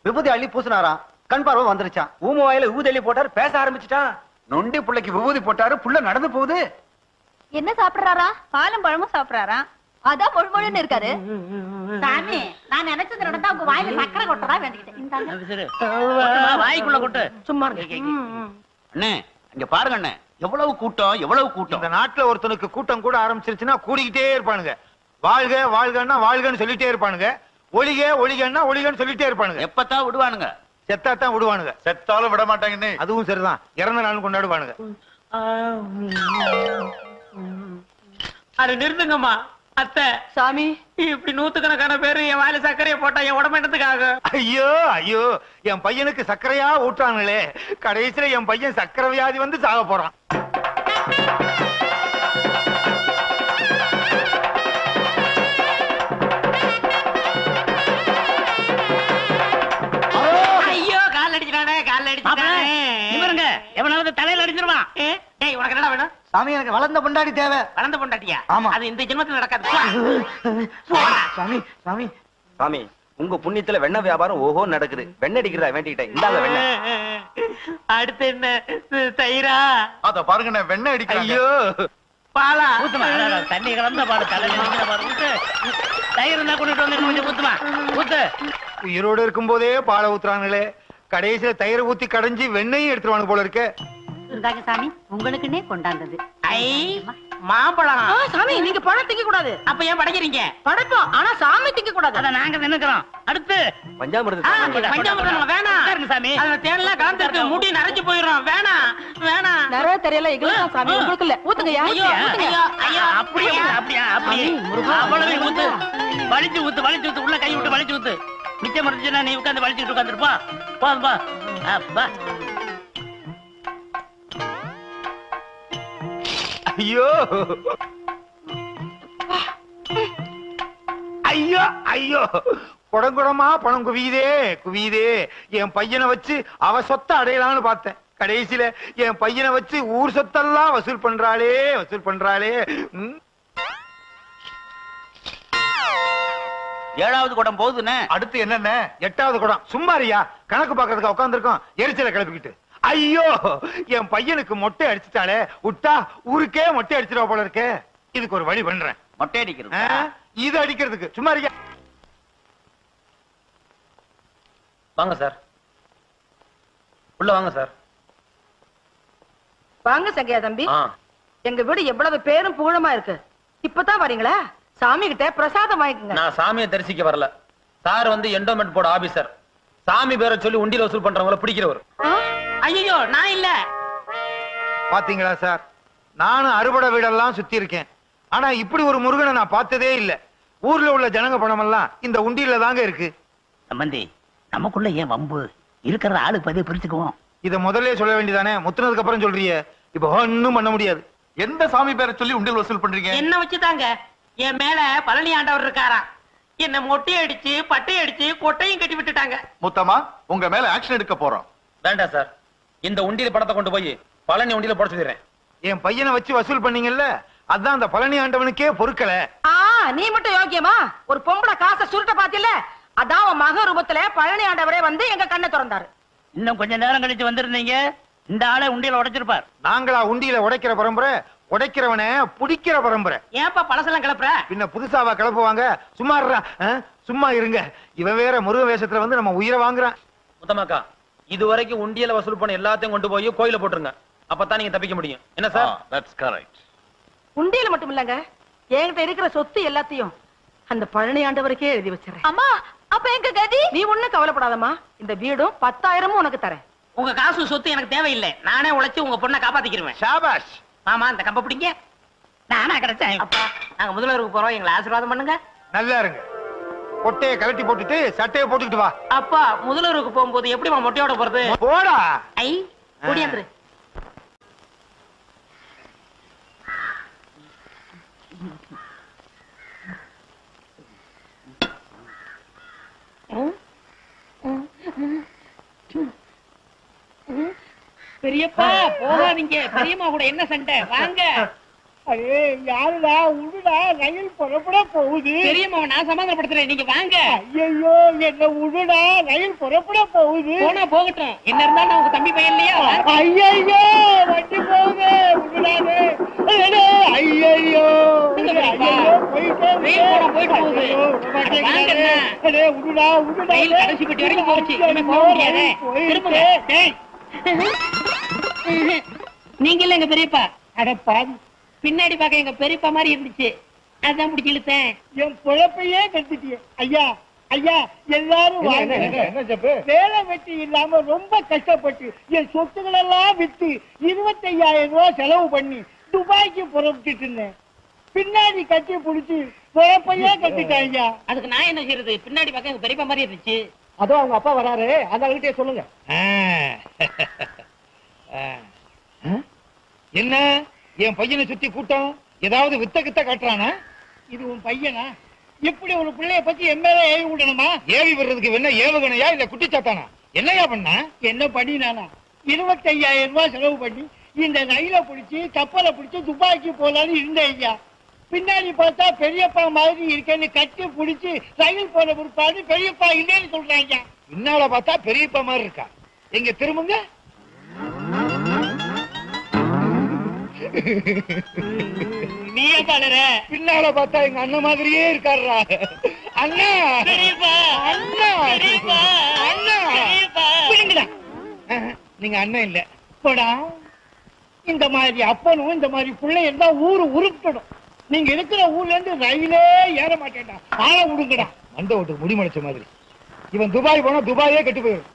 விபூதி அள்ளி பூசினாராம், கண் பார்வை வந்துருச்சான். ஊம வாயில விபூதி அள்ளி போட்டாரு, பேச ஆரம்பிச்சுட்டான். நொண்டி புள்ளைக்கு விபூதி போட்டாரு, புள்ள நடந்து போகுது. என்ன சாப்பிடுறாரா? பாலும் பழமும் சாப்பிடுறாரா? அதான் மொழிமொழின்னு இருக்காரு. சாமி நான் நினைச்சது நடந்தா உங்க வாயில சக்கரை கொட்டதா வேண்டிக்கிட்டேன். வாய்க்குள்ள கொட்டு. சும்மா அண்ணே இங்க பாருங்க அண்ணே, எவ்வளவு கூட்டம் எவ்வளவு கூட்டம். இந்த நாட்டுல ஒருத்தனுக்கு கூட்டம் கூட ஆரம்பிச்சிருச்சுன்னா கூடிக்கிட்டே இருப்பானுங்க. வாழ்க வாழ்கன்னா வாழ்கன்னு சொல்லிட்டே இருப்பானுங்க, ஒளிக ஒளிகன்னா ஒளிகன்னு சொல்லிட்டே இருப்பானுங்க. எப்பத்தான் விடுவானுங்க? செத்தாத்தான் விடுவானுங்க. செத்தாலும் விட மாட்டாங்கன்னு. அதுவும் சரிதான், இறந்த நாள் கொண்டாடுவானுங்க. அது நிறுத்துங்கம்மா. அத்தை சாமி இப்படி 100கணக்கான பேரு என் வாயில சர்க்கரையை போட்டா என் உடம்பு என்னத்துக்காக? ஐயோ ஐயோ, என் பையனுக்கு சர்க்கரையா ஊட்டானுங்களே, கடைசியில என் பையன் சர்க்கரை வியாதி வந்து சாக போறான். ஐயோ கால் அடிச்சிட்டானே, கால் அடிச்சிட்டானே. இவருங்க எவனாவது தலையில அடிச்சிருவான். டேய் உனக்கு என்னடா வேணும்? சாமி எனக்கு வளர்ந்த பொண்டாடி தேவை. வளர்ந்த பொண்டாட்டியா? ஆமா. அது இந்த ஜென்மத்துல நடக்காது. சாமி சாமி சாமி, உங்க புண்ணியத்துல வெண்ணெய் வியாபாரம் ஓஹோ நடக்குது. வெண்ணெய் அடிக்கிறதா வேண்டிக்கிட்டேன், இந்தாங்க வெண்ணெய். அடுத்து என்ன? தயிரா? அத பாருங்க, வெண்ணெய் அடிக்கிறாங்க. ஐயோ பாலா? ஊத்துமா, தண்ணி கலந்த பால் தலையில பாரு. ஊத்து. தயிர் இருந்தா கொண்டுட்டு வந்து கொஞ்சம் ஊத்துமா, ஊத்து. உயிரோடு இருக்கும் போதே பாலை ஊத்துறானுங்களே, கடைசியில தயிரை ஊத்தி கடைஞ்சி வெண்ணையும் எடுத்துருவானு போல இருக்கு. இந்தாங்க சாமி, உங்களுக்குன்னே கொண்டாந்தது. ஐ மாம்பழம். சாமி நீங்க பழம் திங்க கூடாது. அப்ப ஏன் படைக்கிறீங்க? படைப்போம், ஆனா சாமி திங்க கூடாது. அத நாங்க நின்னுக்கிறோம். அடுத்து பஞ்சாமிர்தம் வேணாம் சாமி. அதுல தேன்லாம் கலந்துருக்கு, முடி நரைச்சு போயிடும். வேணாம் நிறைய தெரியல எங்களுக்கு சாமி, உங்களுக்கு இல்ல. ஊத்துங்கய்யா. ஐயா அப்படியே அவ்வளவு ஊத்து. வலிச்சு ஊத்து உள்ள கை விட்டு வலிச்சு ஊத்து. மிச்சம் இருந்துச்சுன்னா நீ உட்காந்து வலிச்சுட்டு உட்காந்துருப்பா. போதும்பா. அப்பா ஐயோ ஐயோ ஐயோ, குடங்குடமா பணம் குவியுதே. என் பையனை வச்சு அவ சொத்தை அடையலாம்னு பார்த்தேன். கடைசியில என் பையனை வச்சு ஊர் சொத்தெல்லாம் வசூல் பண்றாளே. 7வது குடம் போகுதுன்னு. அடுத்து என்னென்ன? 8வது குடம். சும்மாரியா, கணக்கு பாக்குறதுக்கு உட்காந்துருக்கோம். எரிச்சலை கிளப்பிக்கிட்டு. ஐயோ, என் பையனுக்கு மொட்டை அடிச்சுட்டாலே, விட்டா ஊருக்கே மொட்டை அடிச்சிருவா போல இருக்கே. இதுக்கு ஒரு வழி பண்றேன். மொட்டை அடிக்கிறது இது அடிக்கிறதுக்கு. சும்மாரியா. வாங்க சார், உள்ள வாங்க சார். வாங்க சங்கையா தம்பி. எங்க வீடு எவ்வளவு பேரும் புகழமா இருக்கு. இப்பதான் வரீங்களா? சாமி கிட்ட பிரசாதம் வாங்கிக்கங்க. நான் சாமியை தரிசிக்க வரல சார். வந்து எண்டோமெண்ட் போர்டு ஆபீசர். சாமி பேரை சொல்லி உண்டியில வசூல் பண்றவங்கள பிடிக்கிறவர். ஐயோ நான் இல்ல. பாத்தீங்களா சார், நானும் அறுபடை வீடெல்லாம் சுத்தி இருக்கேன். ஆனா இப்படி ஒரு முருகனை நான் பார்த்ததே இல்ல. ஊர்ல உள்ள ஜனங்க பணம் எல்லாம் இந்த உண்டியில தாங்க இருக்கு. சம்பந்தி, நமக்குள்ள ஏன் வம்பு? இருக்கிற ஆளுக்கு பதிவு பிரிச்சுக்குவோம். இத முதல்ல சொல்ல வேண்டியதானே? முத்துனதுக்கு அப்புறம் சொல்றியே. இப்ப ஒண்ணும் பண்ண முடியாது. எந்த சாமி பேரை சொல்லி உண்டியல் வசூல் பண்றீங்க? என்ன வச்சுதாங்க என் மேல பழனி ஆண்டவர் இருக்காராம். என்ன மொட்டை அடிச்சு பட்டை அடிச்சு கொட்டையும் கட்டி விட்டுட்டாங்க. முத்தமா, உங்க மேல ஆக்ஷன் எடுக்க போறோம். வேண்டாம் சார், இந்த உண்டியில பணத்தை கொண்டு போய் பழனி உண்டியில போட சொல்லிடுறேன். என் பையனை வச்சு வசூல் பண்ணீங்கல்ல, அதான் அந்த பழனி ஆண்டவனுக்கே பொறுக்கல. நீ மட்டும் யோக்கியமா? ஒரு பொம்பளை காசை சுருட்ட பாத்தில, அதான் உன் மக ரூபத்துல பழனி ஆண்டவரே வந்து எங்க கண்ணை திறந்தாரு. இன்னும் கொஞ்ச நேரம் கழிச்சு வந்திருந்தீங்க, இந்த ஆளை உண்டியில உடைச்சிருப்பார். நாங்களா உண்டியில உடைக்கிற பரம்பரை? உடைக்கிறவனை புடிக்கிற பரம்பரை. ஏன்பா பழசெல்லாம் கிளப்புற? பின்ன புதுசாவா கிளப்புவாங்க? சும்மா இருங்க. இவன் வேற முருக வேஷத்துல வந்து நம்ம உயிரை வாங்குறான். முத்தமாக்கா, இதுவரைக்கும் உண்டியல வசூல் பண்ண எல்லாத்தையும் கொண்டு போய் கோயில போட்டுருங்க. அப்பதான் நீங்க தப்பிக்க முடியும். என்ன சார்? That's correct. உண்டியில மட்டும் இல்லங்க, என்கிட்ட இருக்கிற சொத்து எல்லாத்தையும் அந்த பழனி ஆண்டவருக்கே எழுதி வச்சிடறேன். அம்மா, அப்ப எங்க கதி? நீ ஒண்ணும் கவலைப்படாதம்மா. இந்த வீடும் 10,000 உனக்கு தரேன். உங்க காசு சொத்து எனக்கு தேவையில்லை. நானே உழைச்சு உங்க பொண்ணை காப்பாத்திக்கிறேன். ஷாபாஷ். மாமா, இந்த கம்ப பிடிங்க. நானா கிடைச்சேன். அப்பா, நாங்க முதல்வருக்கு போறோம், எங்களை ஆசீர்வாதம் பண்ணுங்க. நல்லா இருங்க. கொட்டையை கழட்டி போட்டுட்டு சட்டையை போட்டுக்கிட்டு வா. அப்பா, முதல்வருக்கு போகும்போது எப்படிமா மொட்டையோட போறது? போடா. ஐ ஓடியாந்துரு. பெரியப்பா போகாதீங்க. பெரியம்மா கூட என்ன சண்டை? வாங்க. அடே யாருடா? உடுடா, ரயில் புறப்பட போகுது. பெரியம்மாவை நான் சமாதானப்படுத்துறேன், நீங்க வாங்க. ஐயோ, என்ன உடுடா, ரயில் புறப்பட போகுது. போனா போகட்டும், என்ன இருந்தாலும் உங்க தம்பி பையன் இல்லையா? ஐயோ, வண்டி போகுது. உடுடாது. ஐயோ போயிட்டு போகுது. உடுடா உடுடா. ரயில் கடைசி பெட்டி வரைக்கும் போச்சு. இனிமே போக முடியாது. திரும்புங்க. நீங்க இல்ல எங்க பெரியப்பா. அடப்பா, பின்னாடி பாக்க எங்க பெரியப்பா மாதிரி இருந்துச்சு, அதான் பிடிச்சி இழுத்தேன். என் பொழப்பையே கெடுத்துட்டியே. ஐயா ஐயா, எல்லாரும் வாங்க. வேலை வெட்டி இல்லாம ரொம்ப கஷ்டப்பட்டு என் சொத்துக்கள் எல்லாம் வித்து 25,000 ரூபாய் செலவு பண்ணி துபாய்க்கு புறப்பட்டு இருந்தேன். பின்னாடி கட்டி புடிச்சு பொழப்பையே கட்டிட்டாங்க. அதுக்கு நான் என்ன செய்யறது? பின்னாடி பாக்க எங்க பெரியப்பா மாதிரி இருந்துச்சு. அதோ அவங்க அப்பா வராரு, அந்த ஆளுகிட்டே சொல்லுங்க. என்ன என் பையனை சுத்தி கூட்டம் ஏதாவது வித்த கித்த காட்டுறானா? இது உன் பையனா? இப்படி ஒரு பிள்ளைய பத்தி எம்எல்ஏ ஏவி விடணுமா? ஏவி விடுறதுக்கு என்ன ஏவுகணையா இல்ல குட்டிச்சாத்தானா? என்னையா பண்ணா? என்ன பண்ணி நானா 25,000 ரூபாய் செலவு பண்ணி இந்த ரயில பிடிச்சி கப்பலை பிடிச்சி துபாய்க்கு போலான்னு இருந்தேன் ஐயா. பின்னாடி பார்த்தா பெரியப்பா மாதிரி இருக்கேன்னு கட்டி பிடிச்சி ரயில் போன பிற்பாடு பெரியப்பா இல்லைன்னு சொல்றாங்க. பின்னால பார்த்தா பெரியப்பா மாதிரி இருக்கா? எங்க திரும்புங்க. நீ பாடுற. பின்னால பார்த்தா எங்க அண்ணன் மாதிரியே இருக்காருடா. அண்ணா அண்ணா அண்ணா. நீங்க அண்ணன் இல்ல. போடா. இந்த மாதிரி அப்பனும் இந்த மாதிரி பிள்ளை இருந்தா ஊரு உருப்பிடும். நீங்க இருக்கிற ஊர்ல இருந்து ரயிலே ஏற மாட்டேன்டா. ஆள விடுங்கடா. வந்த வீட்டுக்கு முடிமலைச்ச மாதிரி. இவன் துபாய் போனா துபாயே கெட்டு போயிடும்.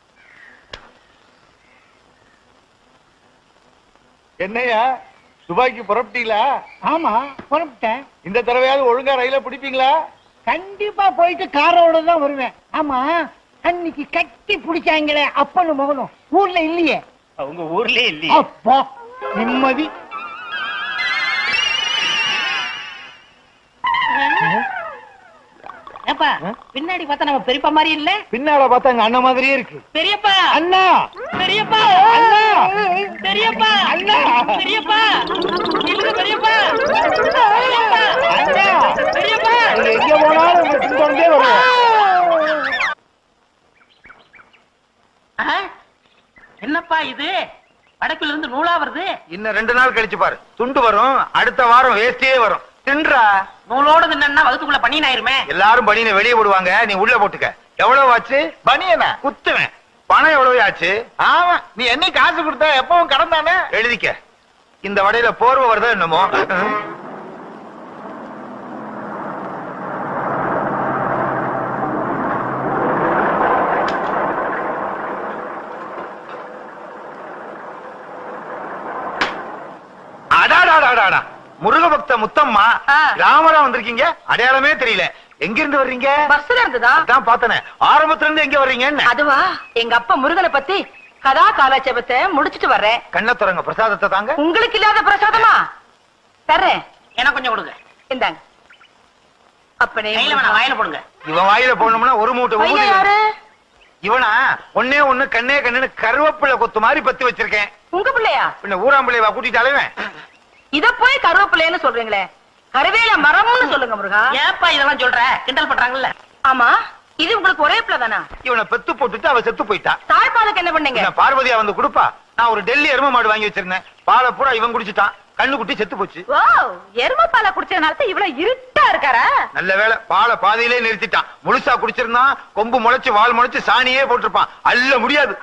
என்னையா துபாய்க்கு புறப்பட்டீங்களா? ஆமா புறப்பட்டேன். இந்த தடவையாவது ஒழுங்கா ரயில பிடிப்பீங்களா? கண்டிப்பா போயிட்டு காரோட தான் வருவேன். ஆமா அன்னைக்கு கட்டி பிடிச்சாங்களே அப்பனும் மகனும் ஊர்ல இல்லையே. அவங்க ஊர்லயே இல்லையே. அப்பா நிம்மதி. ஏப்பா பின்னாடி பார்த்தா நம்ம பெரியப்பா மாதிரி இல்ல? பின்னால பார்த்தா எங்க அண்ணன் மாதிரியே இருக்கு. பெரியப்பா அண்ணா பெரியப்பா அண்ணா பெரியப்பா அண்ணா பெரியப்பா இல்ல பெரியப்பா அண்ணா பெரியப்பா நீங்க எங்க போனாலும் உங்க பின்தொடர்ந்தே வருவோம். என்னப்பா இது வடக்குல இருந்து நூலா வருது? இன்னும் 2 நாள் கழிச்சு பாரு துண்டு வரும். அடுத்த வாரம் வேஸ்டியே வரும். தின்றா நூலோட தின்னா வகுத்துக்குள்ள பனியன் ஆயிருமே. எல்லாரும் பனியனை வெளியே போடுவாங்க, நீ உள்ள போட்டுக்க. எவ்வளவு ஆச்சு? பனியனா குத்துவேன். பணம் எவ்வளவு ஆச்சு? ஆமா நீ என்ன காசு கொடுத்த எப்பவும் கடன் தானே. எழுதிக்க. இந்த வடையில போர்வை வருதா என்னமோ. அடாடாடாடா முருக பக்த முத்தம்மா ராமரா வந்திருக்கீங்க. அடையாளமே தெரியல. எங்க இருந்து வர்றீங்க? பஸ்ல இருந்துதா? அதான் பார்த்தனே. ஆரம்பத்துல இருந்து எங்க வர்றீங்கன்னு. அதுவா எங்க அப்பா முருகனை பத்தி கதா காலாட்சேபத்தை முடிச்சிட்டு வர்றேன். கண்ண துறங்க பிரசாதத்தை தாங்க. உங்களுக்கு இல்லாத பிரசாதமா? தர்றேன். எனக்கு கொஞ்சம் கொடுங்க. இந்தாங்க. அப்பனே கையில வேணா வாயில போடுங்க. இவன் வாயில போடணும்னா ஒரு மூட்டை பையன் ஊதி. யாரு? இவனா ஒன்னே ஒண்ணு கண்ணே கண்ணுன்னு கருவேப்பிள்ளை கொத்து மாதிரி பத்தி வச்சிருக்கேன். உங்க பிள்ளையா? பின்ன ஊராம்பிள்ளைவா கூட்டிட்டு அலைவேன். இத போய் கருவேப்பிள்ளைன்னு சொல்றீங்களே, கருவேல மரம்னு சொல்லுங்க முருகா. ஏப்பா இதெல்லாம் சொல்ற? கிண்டல் பண்றாங்கல்ல. ஆமா இது உங்களுக்கு ஒரே பிள்ளை தானா? இவனை பெத்து போட்டுட்டு அவ செத்து போயிட்டா. தாய்ப்பாலுக்கு என்ன பண்ணீங்க? நான் பார்வதியா வந்து கொடுப்பா. நான் ஒரு டெல்லி எரும மாடு வாங்கி வச்சிருந்தேன். பாலை பூரா இவன் குடிச்சிட்டான். கண்ணு குட்டி செத்து போச்சு. ஓ எரும பாலை குடிச்சதுனால இவ்வளவு இருட்டா இருக்காரா? நல்ல வேளை பாலை பாதியிலே நிறுத்திட்டான். முழுசா குடிச்சிருந்தான் கொம்பு முளைச்சு வால் முளைச்சு சாணியே போட்டிருப்பான். அள்ள முடியாது.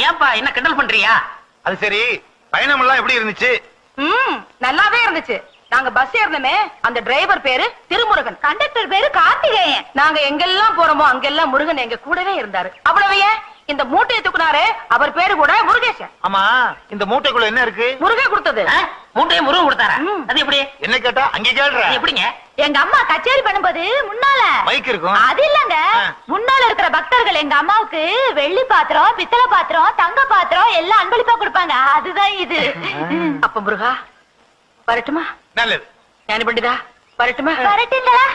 ஏப்பா என்ன கிண்டல் பண்றியா? அது சரி பயணம் எல்லாம் எப்படி இருந்துச்சு? நல்லாவே இருந்துச்சு. நாங்க பஸ் ஏறணுமே அந்த டிரைவர் பேரு திருமுருகன், கண்டக்டர் பேரு கார்த்திகேயன். நாங்க எங்கெல்லாம் போறோமோ அங்கெல்லாம் முருகன் எங்க கூடவே இருந்தாரு. அவ்வளவு ஏன் இந்த மூட்டையை தூக்குனாரு அவர் பேரு கூட முருகேசன். ஆமா இந்த மூட்டைக்குள்ள என்ன இருக்கு? முருகே கொடுத்தது. மூட்டையை முருகன் கொடுத்தாரா? அது எப்படி? என்ன கேட்டா அங்கே கேள்ற. எப்படிங்க? எங்க அம்மா கச்சேரி பண்ணும்போது முன்னால மைக் இருக்கும். அது இல்லங்க, முன்னால இருக்கிற பக்தர்கள் எங்க அம்மாவுக்கு வெள்ளி பாத்திரம் பித்தளை பாத்திரம் தங்க பாத்திரம் எல்லாம் அன்பளிப்பா கொடுப்பாங்க. அதுதான் இது. அப்ப முருகா வரட்டுமா? நல்லது. ஞான பண்டிதா வரட்டுமா? வரட்டுங்களா?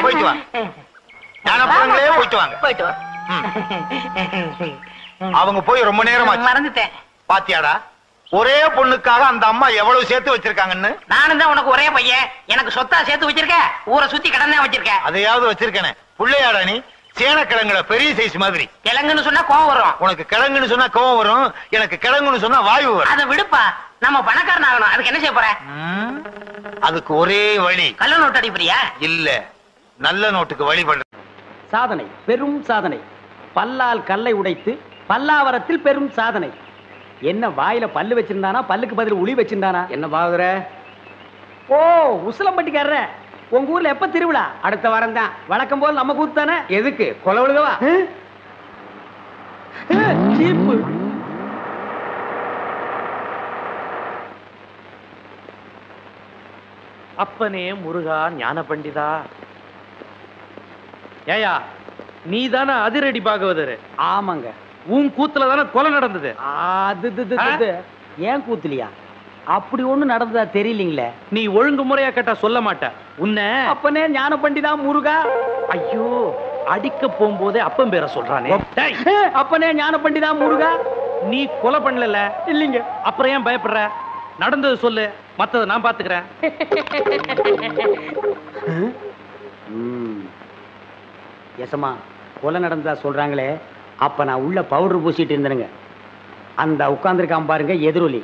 போயிட்டு வா. ஞானபுரங்களே போயிட்டு வாங்க. போயிட்டு வா. அவங்க போய் ரொம்ப நேரம் ஆச்சு. மறந்துட்டேன். பாத்தியாடா ஒரே பொண்ணுக்காக அந்த அம்மா எவ்வளவு சேர்த்து வச்சிருக்காங்கன்னு. நானும் தான் உனக்கு ஒரே பையன். எனக்கு சொத்தா சேர்த்து வச்சிருக்க. ஊரை சுத்தி கடன் தான் வச்சிருக்க. அதையாவது வச்சிருக்கேனே. புள்ளையாடா நீ? சேனக்கிழங்குல பெரிய சைஸ் மாதிரி. கிழங்குன்னு சொன்னா கோவம் வரும். உனக்கு கிழங்குன்னு சொன்னா கோவம் வரும். எனக்கு கிழங்குன்னு சொன்னா வாயு வரும். அதை விடுப்பா. நம்ம பணக்காரன் ஆகணும். அதுக்கு என்ன செய்ய போற? அதுக்கு ஒரே வழி. கள்ள நோட்டு அடிப்பறியா? இல்ல நல்ல நோட்டுக்கு வழி பண்ற. சாதனை, பெரும் சாதனை. பல்லால் கல்லை உடைத்து பல்லாவரத்தில் பெரும் சாதனை. என்ன வாயில பல்லு வச்சிருந்தானா, பல்லுக்கு பதில் உளி வச்சிருந்தானா? என்ன பாகுற? ஓ உசிலம்பட்டிக்காரர, உங்க ஊர்ல எப்ப திருவிழா? அடுத்த வாரம் தான். வழக்கம் போல் நம்ம கூத்து தானே. எதுக்கு கொலவுழுகவா? சீப்பு. அப்பனே முருகா ஞான பண்டிதா. ஏயா நீ தானே அதிரடி பாகவதர்? ஆமாங்க. உன் கூத்துல தானே கொலை நடந்தது. அது ஏன் கூத்துலியா? அப்படி ஒண்ணு நடந்ததா தெரியலீங்களே. நீ ஒழுங்கு முறையா கேட்டா சொல்ல மாட்ட. உன்னை அப்பனே ஞான பண்டிதா முருகா. ஐயோ அடிக்க போகும்போதே அப்பன் பேரை சொல்றானே. அப்பனே ஞான பண்டிதா முருகா. நீ கொலை பண்ணல இல்லீங்க. அப்புறம் ஏன் பயப்படுற? நடந்தது சொல்லு, மத்தத நான் பாத்துக்கிறேன். எசமா கொலை நடந்ததா சொல்றாங்களே. அப்ப நான் உள்ள பவுடர் பூசிட்டு இருந்தேனுங்க. அந்த உட்கார்ந்துருக்கான் பாருங்க எதிரொலி.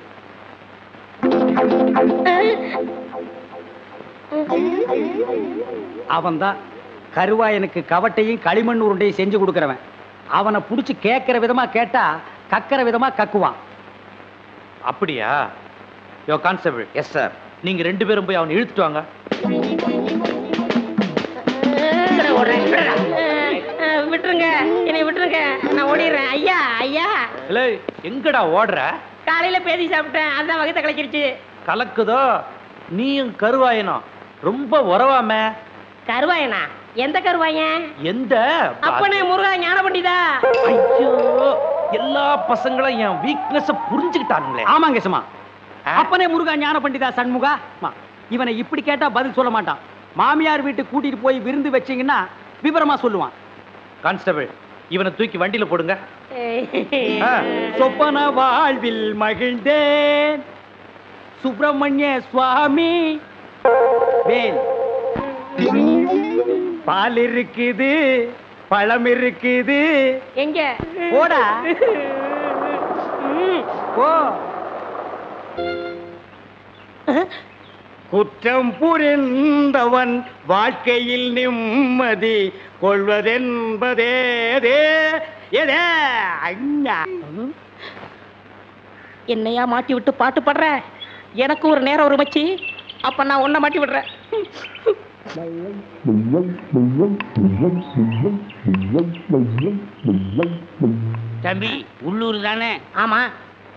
அவன் தான் கருவாயனுக்கு கவட்டையும் களிமண் உருண்டையும் செஞ்சு கொடுக்கறவன். அவனை புடிச்சு கேட்கிற விதமா கேட்டா கக்கிற விதமா கக்குவான். அப்படியா? யோ கான்ஸ்டபிள். Yes sir. நீங்க 2 பேரும் போய் அவனை இழுத்துட்டு வாங்க. விட்டுருங்க, என்னை விட்டுருங்க, நான் ஓடிடுறேன். ஐயா ஐயா. இல்லை, எங்கடா ஓடுற? காலையில பேதி சாப்பிட்டேன், அதான் வகத்தை கலக்கிருச்சு. கலக்குதோ? நீயும் கருவாயனோ ரொம்ப உறவாம. கருவாயனா? எந்த கருவாயன்? எந்த அப்பனே முருகா ஞான பண்டிதா. ஐயோ, எல்லா பசங்களும் என் வீக்னஸ் புரிஞ்சுக்கிட்டானுங்களே. ஆமாங்க சும்மா. அப்பனே முருகா ஞான பண்டிதா சண்முகா. இவனை இப்படி கேட்டா பதில் சொல்ல மாட்டான். மாமியார் வீட்டுக்கு கூட்டிட்டு போய் விருந்து வச்சீங்கன்னா விவரமா சொல்லுவான். கான்ஸ்டபிள், இவனை தூக்கி வண்டியில போடுங்க. சொப்பன வாழ்வில் மகிழ்ந்தேன் சுப்பிரமணிய சுவாமி. வேல் பால் இருக்குது, பழம் இருக்குது. எங்க போடா போ. குற்றம் புரிந்தவன் வாழ்க்கையில் நிம்மதி கொள்வதென்பதே என்னையா மாட்டி விட்டு பாட்டு பாடுற? எனக்கு ஒரு நேரம் ஒரு மச்சி, அப்ப நான் உன்னை மாட்டி விடுறேன். தம்பி, உள்ளூர் தானே? ஆமா.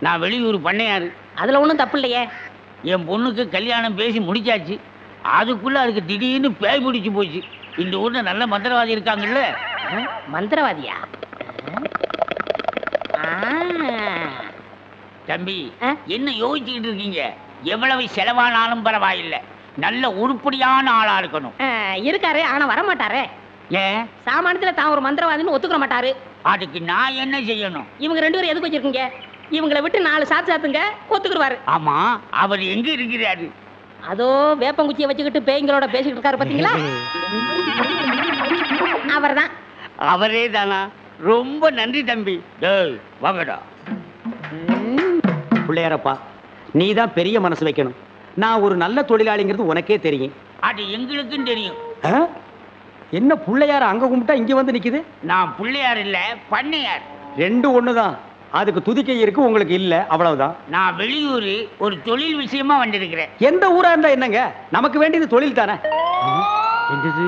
நான் வெளியூர் பண்ணையாரு. அதுல ஒண்ணும் தப்பு இல்லையே. என் பொண்ணுக்கு கல்யாணம் பேசி முடிச்சாச்சு. அதுக்குள்ள அதுக்கு திடீர்னு பேய் பிடிச்சு போச்சு. இந்த ஊர்ல நல்ல மந்திரவாதி இருக்காங்கல்ல. மந்திரவாதியா? தம்பி, என்ன யோசிச்சுக்கிட்டு இருக்கீங்க? எவ்வளவு செலவானாலும் பரவாயில்லை, நல்ல உருப்படியான ஆளா இருக்கணும். இருக்காரு, ஆனா வர மாட்டாரே. ஏன்? சாமானியத்துல தான் ஒரு மந்திரவாதின்னு ஒத்துக்க மாட்டாரு. அதுக்கு நான் என்ன செய்யணும்? இவங்க 2 பேரும் எதுக்கு வச்சிருக்கீங்க? இவங்களை விட்டு 4 சாத்து சாத்துங்க, ஒத்துக்குருவாரு. ஆமா, அவர் எங்க இருக்கிறாரு? அதோ வேப்பங்குச்சியை வச்சுக்கிட்டு பேய்களோட பேசிக்கிட்டு இருக்காரு, பாத்தீங்களா? அவர்தான். அவரே தானா? ரொம்ப நன்றி தம்பி. வாங்கடா. பிள்ளையாரப்பா, நீ தான் பெரிய மனசு வைக்கணும். நான் ஒரு நல்ல தொழிலாளிங்கிறது உனக்கே தெரியும். அது எங்களுக்கும் தெரியும். என்ன பிள்ளையார அங்க கும்பிட்டா இங்க வந்து நிக்குது? நான் பிள்ளையார் இல்ல, பண்ணையார். 2 ஒண்ணுதான். அதுக்கு துதிக்கை இருக்கு, உங்களுக்கு இல்ல, அவ்வளவுதான். நான் வெளியூர் ஒரு தொழில் விஷயமா வந்திருக்கிறேன். எந்த ஊரா இருந்தா என்னங்க, நமக்கு வேண்டியது தொழில் தானே. என்னது,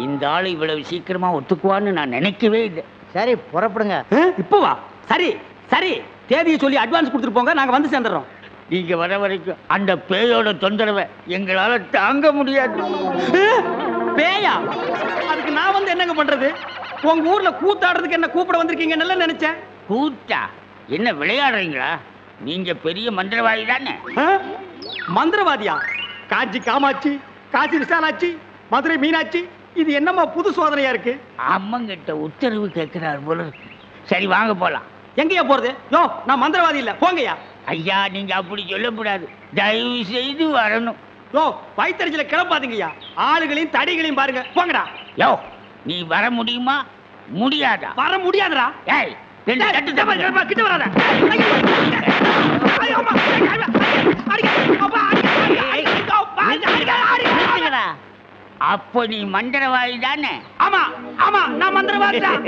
இந்த ஆளு இவ்வளவு சீக்கிரமா ஒத்துக்குவான்னு நான் நினைக்கவே இல்லை. சரி, புறப்படுங்க. இப்போ வா. சரி சரி, தேதியை சொல்லி அட்வான்ஸ் கொடுத்துட்டு போங்க, நாங்க வந்து சேர்ந்துடுறோம். நீங்க வர வரைக்கும் அந்த பேயோட தொந்தரவை எங்களால தாங்க முடியாது. பேயா? அதுக்கு நான் வந்து என்னங்க பண்றது? உங்க ஊர்ல கூத்தாடுறதுக்கு என்ன கூப்பிட வந்திருக்கீங்க நல்லா நினைச்சேன். கூத்தா? என்ன விளையாடுறீங்களா? நீங்க பெரிய மந்திரவாதி தானே? மந்திரவாதியா? காஞ்சி காமாட்சி, காசி விசாலாட்சி, மதுரை மீனாட்சி, இது என்னமா புது சோதனையா இருக்கு? அம்மங்கிட்ட உத்தரவு கேட்கிறார் போல. சரி, வாங்க போலாம். எங்கயா போறது? யோ, நான் மந்திரவாதி இல்ல, போங்கயா. ஐயா, நீங்க அப்படி சொல்லக்கூடாது, தயவு செய்து வரணும். யோ, வயித்தறிச்சல கிளப்பாதீங்கய்யா. ஆளுகளையும் தடிகளையும் பாருங்க, போங்கடா. யோ, நீ வர முடியுமா முடியாதா? வர முடியாதுடா. ஏய், 2 தட்டு கிட்ட வராத. அப்போ நீ மந்திரவாதி தானே? ஆமா ஆமா, நான் மந்திரவாதி தான்.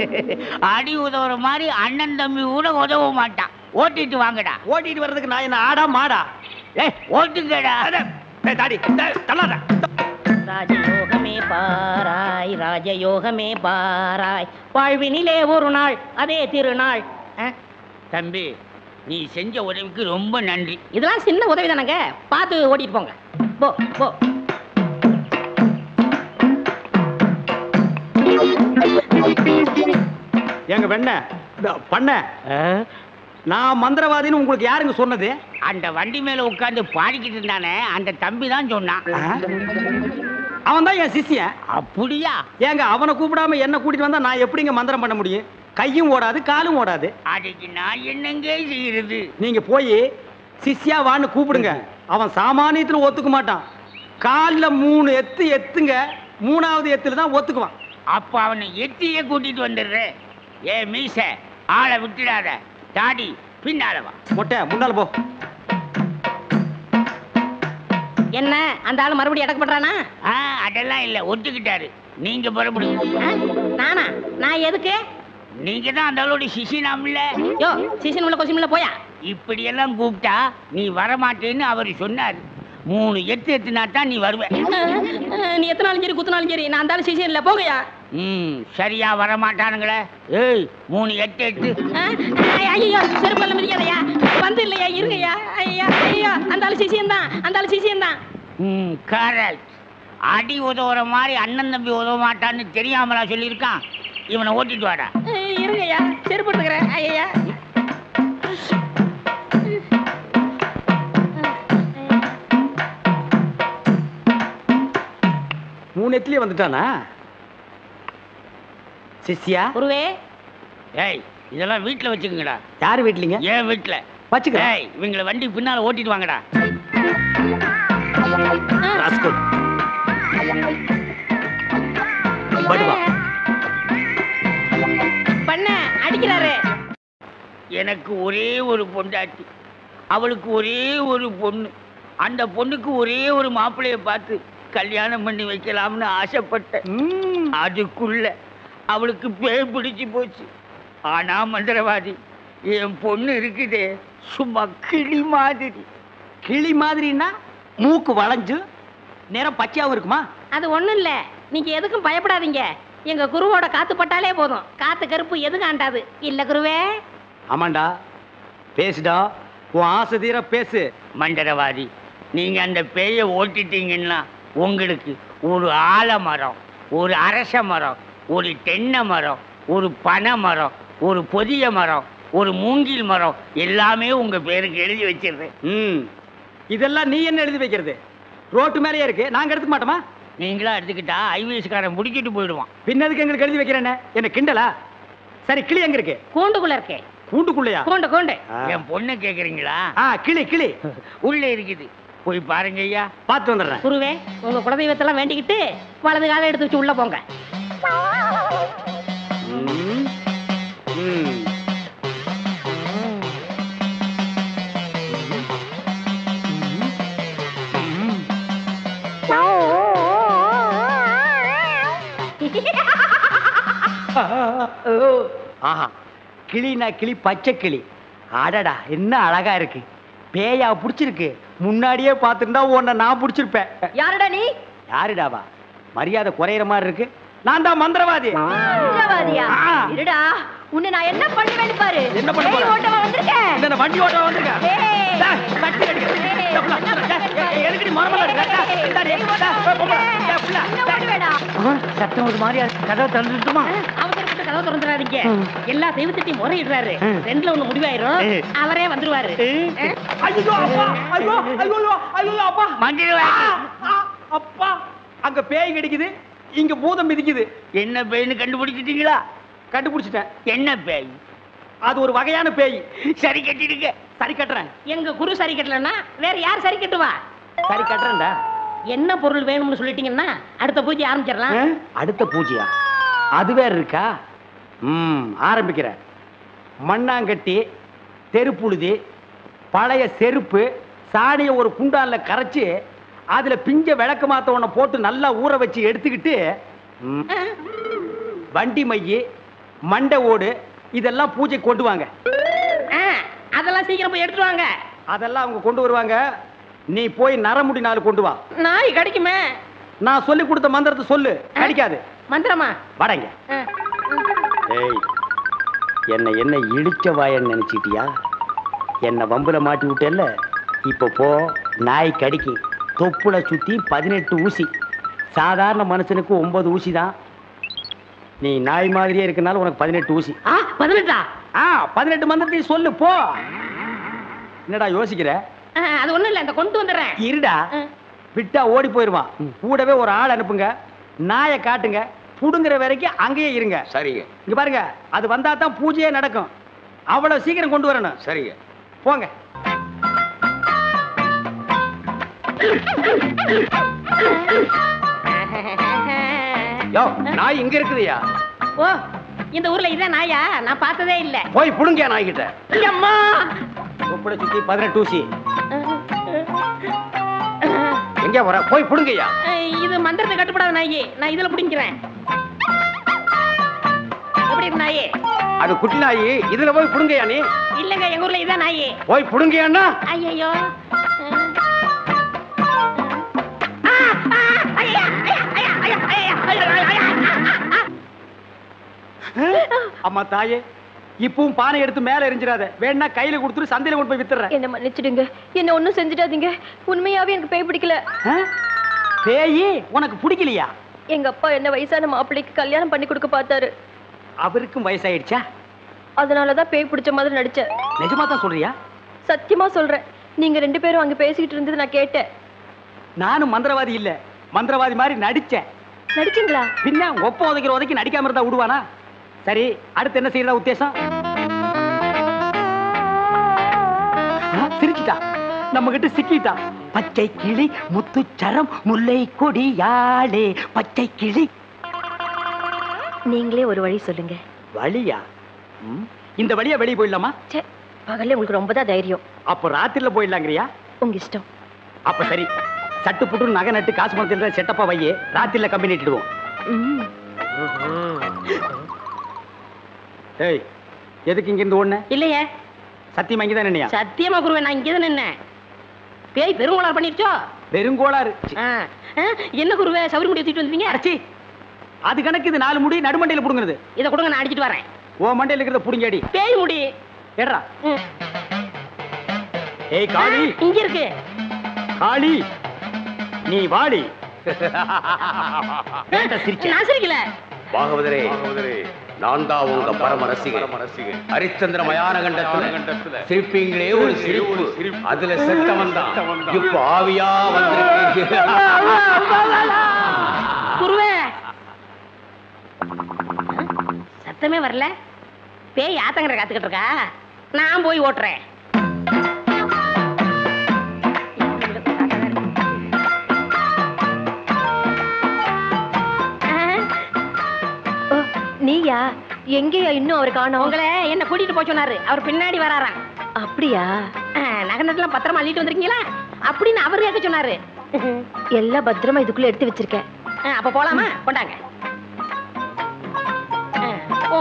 அடி உதவுற மாதிரி அண்ணன் தம்பி கூட உதவ மாட்டான். ஓட்டிட்டு வாங்கடா. ஓட்டிட்டு வர்றதுக்கு நான் என்ன ஆடா மாடா? ஓட்டுங்கடா. தாடி தள்ளாத. ராஜயோகமே பாராய், ராஜயோகமே பாராய், வாழ்வினிலே ஒரு நாள் அதே திருநாள். தம்பி, நீ செஞ்ச உதவிக்கு ரொம்ப நன்றி. இதெல்லாம் சின்ன உதவி தானங்க, பார்த்து ஓட்டிட்டு போங்க. போ போ. எங்க வெண்ண பண்ண, நான் மந்திரவாதின்னு உங்களுக்கு யாருங்க சொன்னது? அந்த வண்டி மேல உட்கார்ந்து பாடிக்கிட்டு இருந்தானே, அந்த தம்பி தான் சொன்னான். அவன் தான் என் சிஷ்யன். அப்படியா? ஏங்க, அவனை கூப்பிடாம என்ன கூட்டிட்டு வந்தா நான் எப்படிங்க மந்திரம் பண்ண முடியும்? கையும் ஓடாது, காலும் ஓடாது. அதுக்கு நான் என்னங்க செய்யறது? நீங்க போய் சிஷ்யா வான்னு கூப்பிடுங்க. அவன் சாமானியத்துல ஒத்துக்க மாட்டான். காலில் 3 எத்து எத்துங்க, 3வது எத்துல தான் ஒத்துக்குவான். அப்ப அவனை எத்தியே கூட்டிட்டு வந்துடுறேன். ஏ மீச, ஆளை விட்டுடாத. தாடி பின்னால வா. மொட்டை முன்னால போ. என்ன, அந்த ஆளு மறுபடியும் அடக்க பண்றானா? அதெல்லாம் இல்ல, ஒத்துக்கிட்டாரு. நீங்க புறப்படுங்க. நானா? நான் எதுக்கு? நீங்க தான் அந்த அளவுடைய சிசினாம்ல. யோ சீசன் உள்ள கொஸ்டின்ல போயா. இப்படி எல்லாம் கூப்பிட்டா நீ வரமாட்டேன்னு அவர் சொன்னார். 3 எட்டு எத்துனா தான் நீ வருவ. நீ எத்தனாலும் சரி குத்துனாலும் சரி நான் அந்த சீசன் இல்ல போங்கயா. சரியா வரமாட்டானுங்களே. ஏய் 3 எட்டு எட்டு. ஐயோ செருப்பல்ல மிதிக்காதயா. வந்து இல்லையா இருங்கயா. ஐயா அந்த சீசன் தான் அந்த சீசன் தான். கரெக்ட். அடி உதவுற மாதிரி அண்ணன் தம்பி உதவ மாட்டான்னு தெரியாமலா சொல்லியிருக்கான். இவனை ஓட்டிட்டு வாடா. இருங்கய்யா செருப்பு எடுத்துக்கிறேன். ஐயா 3 எட்டுலயே வந்துட்டானா சிஷ்யா? குருவே. ஏய் இதெல்லாம் வீட்டுல வச்சுக்கங்கடா. யாரு வீட்லீங்க? ஏன் வீட்டுல வச்சுக்க. ஏய் இவங்களை வண்டி பின்னால ஓட்டிட்டு வாங்கடா. ராஸ்கல் படுவா பண்ண அடிக்கிறாரு. எனக்கு ஒரே ஒரு பொண்டாட்டி, அவளுக்கு ஒரே ஒரு பொண்ணு. அந்த பொண்ணுக்கு ஒரே ஒரு மாப்பிள்ளைய பார்த்து கல்யாணம் பண்ணி வைக்கலாம்னு ஆசைப்பட்டேன். அதுக்குள்ள அவளுக்கு பேய் பிடிச்சு போச்சு. ஆனா மந்திரவாதி என் பொண்ணு இருக்குதே சும்மா கிளி மாதிரி. கிளி மாதிரின்னா மூக்கு வளைஞ்சு நேரம் பச்சையாவும் இருக்குமா? அது ஒண்ணும் இல்ல, நீங்க எதுக்கும் பயப்படாதீங்க. எங்க குருவோட காத்து பட்டாலே போதும், காத்து கருப்பு எதுக்கு ஆண்டாது இல்ல குருவே? ஆமாண்டா, பேசுடா, உன் ஆசை தீர பேசு. மந்திரவாதி நீங்க அந்த பேயை ஓட்டிட்டீங்கன்னா உங்களுக்கு ஒரு ஆலமரம், ஒரு அரச மரம், ஒரு தென்னை மரம், ஒரு பனை மரம், ஒரு பொதிய மரம், ஒரு மூங்கில் மரம் எல்லாமே உங்க பேருக்கு எழுதி வச்சிருந்தேன். இதெல்லாம் நீ என்ன எழுதி வைக்கிறது? ரோட்டு மேலேயே இருக்கு, நாங்க எடுத்துக்க மாட்டோமா? நீங்களா எடுத்துக்கிட்டா ஐவிஎஸ்காரன் முடிக்கிட்டு போயிடுவான். பின்னதுக்கு எங்களுக்கு எழுதி வைக்கிறேன்னு என்ன கிண்டலா? சரி கிளி எங்க இருக்கு? கூண்டுக்குள்ள இருக்கே. கூண்டுக்குள்ளையா? கூண்டு. என் பொண்ணு கேக்குறீங்களா? கிளி கிளி உள்ள இருக்குது, போய் பாருங்க ஐயா. பார்த்து வந்துடுறேன். குருவே உங்க குலதெய்வத்தெல்லாம் வேண்டிக்கிட்டு வலது காலை எடுத்து வச்சு உள்ள போங்க. ஆஹா, கிளினா கிளி, பச்சை கிளி. அடடா என்ன அழகா இருக்கு. பேயா புடிச்சிருக்கு. முன்னாடியே பார்த்துருந்தா உன்னை நான் புடிச்சிருப்பேன். யாருடா நீ? யாருடாவா? மரியாதை குறையிற மாதிரி இருக்கு. நான் தான் மந்திரவாதி. மந்திரவாதியா? இருடா, உன்னை நான் என்ன பண்ணுவேன்னு பாரு. என்ன பண்ண போற? ஓட்டவா வந்திருக்கேன். இந்த வண்டி ஓட்டவா வந்திருக்கேன். கட்டி அடிக்க. எதுக்கு மரமல சத்தம் ஒரு மாதிரியா கதவை திறந்துட்டுமா? அவசரப்பட்டு கதவை திறந்துடாதீங்க. எல்லா தெய்வத்தையும் முறையிடுறாரு. ரெண்டுல ஒண்ணு முடிவாயிரும், அவரே வந்துருவாரு. ஐயோ அப்பா, ஐயோ ஐயோ ஐயோ அப்பா, அப்பா அங்க பேய் கிடைக்குது, இங்க பூதம் மிதிக்குது. என்ன பேய்னு கண்டுபிடிச்சிட்டீங்களா? கண்டுபிடிச்சிட்டேன். என்ன பேய்? அது ஒரு வகையான பேய். சரி கட்டிடுங்க. சரி கட்டுறேன். எங்க குரு சரி கட்டலன்னா வேற யார் சரி கட்டுவா? சரி கட்டுறேன்டா. என்ன பொருள் வேணும்னு சொல்லிட்டீங்கன்னா அடுத்த பூஜை ஆரம்பிச்சிடலாம். அடுத்த பூஜையா? அது வேற இருக்கா? ஆரம்பிக்கிறேன். மண்ணாங்கட்டி, தெருப்புழுதி, பழைய செருப்பு, சாணியை ஒரு குண்டான்ல கரைச்சு அதுல பிஞ்ச விளக்கு மாத்த ஒண்ண போட்டு நல்லா ஊற வச்சு எடுத்துக்கிட்டு வண்டி மைய, மண்டை ஓடு இதெல்லாம் பூஜை கொண்டு வாங்க. அதெல்லாம் சீக்கிரம் போய் எடுத்துட்டு வாங்க. அதெல்லாம் அவங்க கொண்டு வருவாங்க. நீ போய் நரமுடி 4 கொண்டு வா. நாய் கிடைக்குமே. நான் சொல்லி கொடுத்த மந்திரத்தை சொல்லு. கிடைக்காது. மந்திரமா? வாடங்க. ஏய், என்ன இழிச்ச வாயன்னு நினைச்சிட்டியா? என்ன வம்புல மாட்டி விட்டேல்ல, இப்ப போ. நாய் கடிக்கு. தொப்புல சுத்தி 18 ஊசி. சாதாரண மனுஷனுக்கு 9 ஊசி தான். நீ நாய் மாதிரியே இருக்கனால உனக்கு 18 ஊசி. 18? 18 மந்திரத்தையும் சொல்லு போ. என்னடா யோசிக்கிற? அது ஒண்ணும் இல்ல, இந்த கொண்டு வந்துடுறேன். இருடா, விட்டா ஓடி போயிருவான். கூடவே ஒரு ஆள் அனுப்புங்க. நாயை காட்டுங்க. புடுங்குற வரைக்கும் அங்கேயே இருங்க. சரிங்க. இங்க பாருங்க, அது வந்தா தான் பூஜையே நடக்கும். அவ்வளவு சீக்கிரம் கொண்டு வரணும். சரிங்க. போங்க. யோ, நாய் இங்க இருக்குதுயா. ஓ, இந்த ஊர்ல இதான் நாயா? நான் பார்த்ததே இல்ல. போய் புடுங்க நாய் கிட்ட. அம்மா, தொப்புல சுத்தி 18 ஊசி. எங்க வர? போய் புடுங்கய்யா. இது மந்திரத்தை கட்டுப்படாத நாயி. நான் இதுல புடிங்கிறேன். எப்படி இருக்கு நாயி? அது குட்டி நாயி. இதுல போய் புடுங்கயா நீ? இல்லங்க, எங்க ஊர்ல இதான் நாயி. போய் புடுங்கயான்னா? ஐயோ, அம்மா தாயே, இப்பவும் பானை எடுத்து மேல எரிஞ்சிடாத. வேணா கையில கொடுத்துட்டு சந்தையில கொண்டு போய் வித்துறேன். என்ன மன்னிச்சிடுங்க, என்ன ஒண்ணும் செஞ்சிடாதீங்க. உண்மையாவே எனக்கு பேய் பிடிக்கல. பேயி உனக்கு பிடிக்கலையா? எங்க அப்பா என்ன வயசான மாப்பிள்ளைக்கு கல்யாணம் பண்ணி கொடுக்க பார்த்தாரு. அவருக்கும் வயசாயிடுச்சா? அதனாலதான் பேய் பிடிச்ச மாதிரி நடிச்சேன். நிஜமா தான் சொல்றியா? சத்தியமா சொல்றேன். நீங்க 2 பேரும் அங்க பேசிக்கிட்டு இருந்தது நான் கேட்டேன். நானும் மந்திரவாதி இல்ல, மந்திரவாதி மாதிரி நடிச்சேன். நடிச்சீங்களா? பின்ன ஒப்ப உதைக்கிற உதைக்கு நடிக்காம இருந்தா விடுவானா? சரி, அடுத்து என்ன செய்யறதா உத்தேசம்? சிரிச்சிட்டா, நம்ம கிட்ட சிக்கிட்டா. பச்சை கிளி முத்துச்சரம் முல்லை கொடியாளே பச்சை கிளி. நீங்களே ஒரு வழி சொல்லுங்க. வழியா? இந்த வழியா வெளியே போயிடலாமா? பகல்ல உங்களுக்கு ரொம்ப தான் தைரியம். அப்ப ராத்திரில போயிடலாங்கிறியா? உங்க இஷ்டம். அப்ப சரி, சட்டு புட்டு நகை நட்டு காசு மரத்தில் செட்டப்பா வையே, ராத்திரில கம்பெனி இட்டுடுவோம். ஏய், எதுக்கு இங்க இருந்து ஓடுன? இல்லையே. சத்தியமா இங்கதான் நின்னையா? சத்தியமா குருவே, நான் இங்கதான் நின்னேன். பேய் பெருங்கோளாறு பண்ணிருச்சோ? பெருங்கோளாறு? என்ன குருவே, சவுரி முடி தூக்கிட்டு வந்தீங்க? அடச்சி, அது கணக்கு. இது 4 முடி நடுமண்டையில புடுங்குறது. இதை கொடுங்க, நான் அடிச்சிட்டு வரேன். ஓ மண்டையில இருக்கிறத புடுங்கடி. பேய் முடி ஏடா. ஏய் காளி, இங்க இருக்கு. காளி, நீ வாடி. நான் சிரிக்கல. பாகவதரே, நான் தான் உங்க பரம ரசிகன். ஹரிச்சந்திர மயான கண்டத்துல சிரிப்பீங்களே ஒரு சிரிப்பு, அதுல செத்தவன் தான் இப்ப ஆவியா வந்திருக்கு. குருவே, சத்தமே வரல. பேய் ஆத்தங்கரை காத்துக்கிட்டு இருக்கா. நான் போய் ஓட்டுறேன். நீயா? எங்கேயா இன்னும் அவர் காணோம்? உங்களை என்ன கூட்டிட்டு போய் சொன்னாரு. அவர் பின்னாடி வராராம். அப்படியா? நகனத்துல பத்திரமா அள்ளிட்டு வந்திருக்கீங்களா அப்படின்னு அவர் கேட்க சொன்னாரு. எல்லாம் பத்திரமா இதுக்குள்ள எடுத்து வச்சிருக்கேன். அப்ப போலாமா? கொண்டாங்க.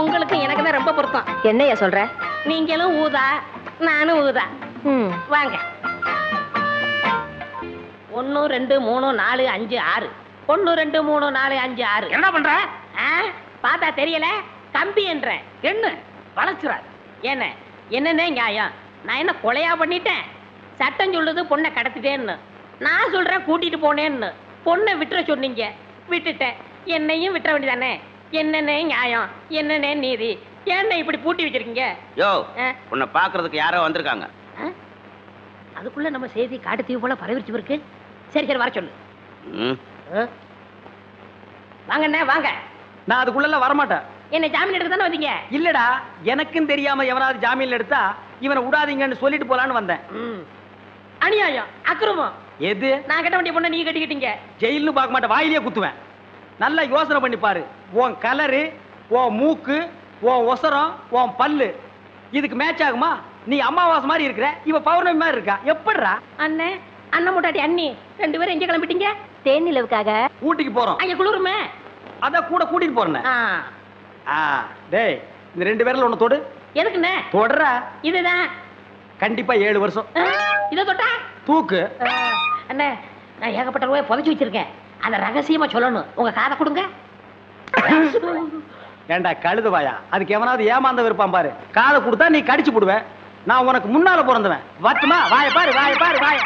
உங்களுக்கு எனக்கு தான் ரொம்ப பொருத்தம். என்னையா சொல்ற? நீங்களும் ஊதா, நானும் ஊதா. வாங்க. 1 2 3 4 5 6. 1 2 3 4 5 6. என்ன பண்ற? பார்த்தா தெரியல. கம்பி என்ற என்ன வளர்ச்சுறாரு. என்ன என்னன்னே நியாயம்? நான் என்ன கொலையா பண்ணிட்டேன்? சட்டம் சொல்லுது பொண்ணை கடத்திட்டேன்னு. நான் சொல்றேன் கூட்டிட்டு போனேன்னு. பொண்ணை விட்டுற சொன்னீங்க, விட்டுட்டேன். என்னையும் விட்டுற வேண்டியதானே? என்னன்னே நியாயம்? என்னன்னே நீதி? என்ன இப்படி பூட்டி வச்சிருக்கீங்க? யோ, உன்னை பாக்குறதுக்கு யாரோ வந்திருக்காங்க. அதுக்குள்ள நம்ம செய்தி காட்டு தீவு போல பரவிச்சு இருக்கு. சரி சரி, வர சொல்லு. வாங்கண்ணே வாங்க. நான் அதுக்குள்ள வரமாட்டேன். என்ன ஜாமீன் எடுக்க தானே வந்தீங்க? இல்லடா, எனக்கும் தெரியாம எவனாவது ஜாமீன்ல எடுத்தா இவனை விடாதீங்கன்னு சொல்லிட்டு போலான்னு வந்தேன். அநியாயம், அக்கிரமம். எது? நான் கட்ட வேண்டிய பொண்ணை நீங்க கட்டிக்கிட்டீங்க. ஜெயில்னு பார்க்க மாட்டேன், வாயிலேயே குத்துவேன். நல்லா யோசனை பண்ணி பாரு. உன் கலரு, உன் மூக்கு, உன் ஒசரம், உன் பல்லு இதுக்கு மேட்ச் ஆகுமா? நீ அமாவாசை மாதிரி இருக்கிற, இவ பௌர்ணமி மாதிரி இருக்கா. எப்படிடா? அண்ணே, அண்ணன் முட்டாட்டி அண்ணி 2 பேரும் எங்க கிளம்பிட்டீங்க? தேனிலவுக்காக ஊட்டிக்கு போறோம். அங்க குளிருமே, அத கூட கூட்டிட்டு போறேன். டேய், இந்த 2 பேர்ல ஒண்ணு தொடு. எதுக்குண்ணே? தொடற. இதுதான் கண்டிப்பா 7 வருஷம். இத தொட்டா தூக்கு. அண்ணே, நான் ஏகப்பட்ட ரூபாய் புதைச்சு வச்சிருக்கேன். அத ரகசியமா சொல்லணும். உங்க காதை கொடுங்க. ஏண்டா கழுதுவாயா, அதுக்கு எவனாவது ஏமாந்த விருப்பான் பாரு. காதை கொடுத்தா நீ கடிச்சு போடுவேன். நான் உனக்கு முன்னால பிறந்தவன். வட்டுமா? வாய பாரு, வாய பாரு, வாய.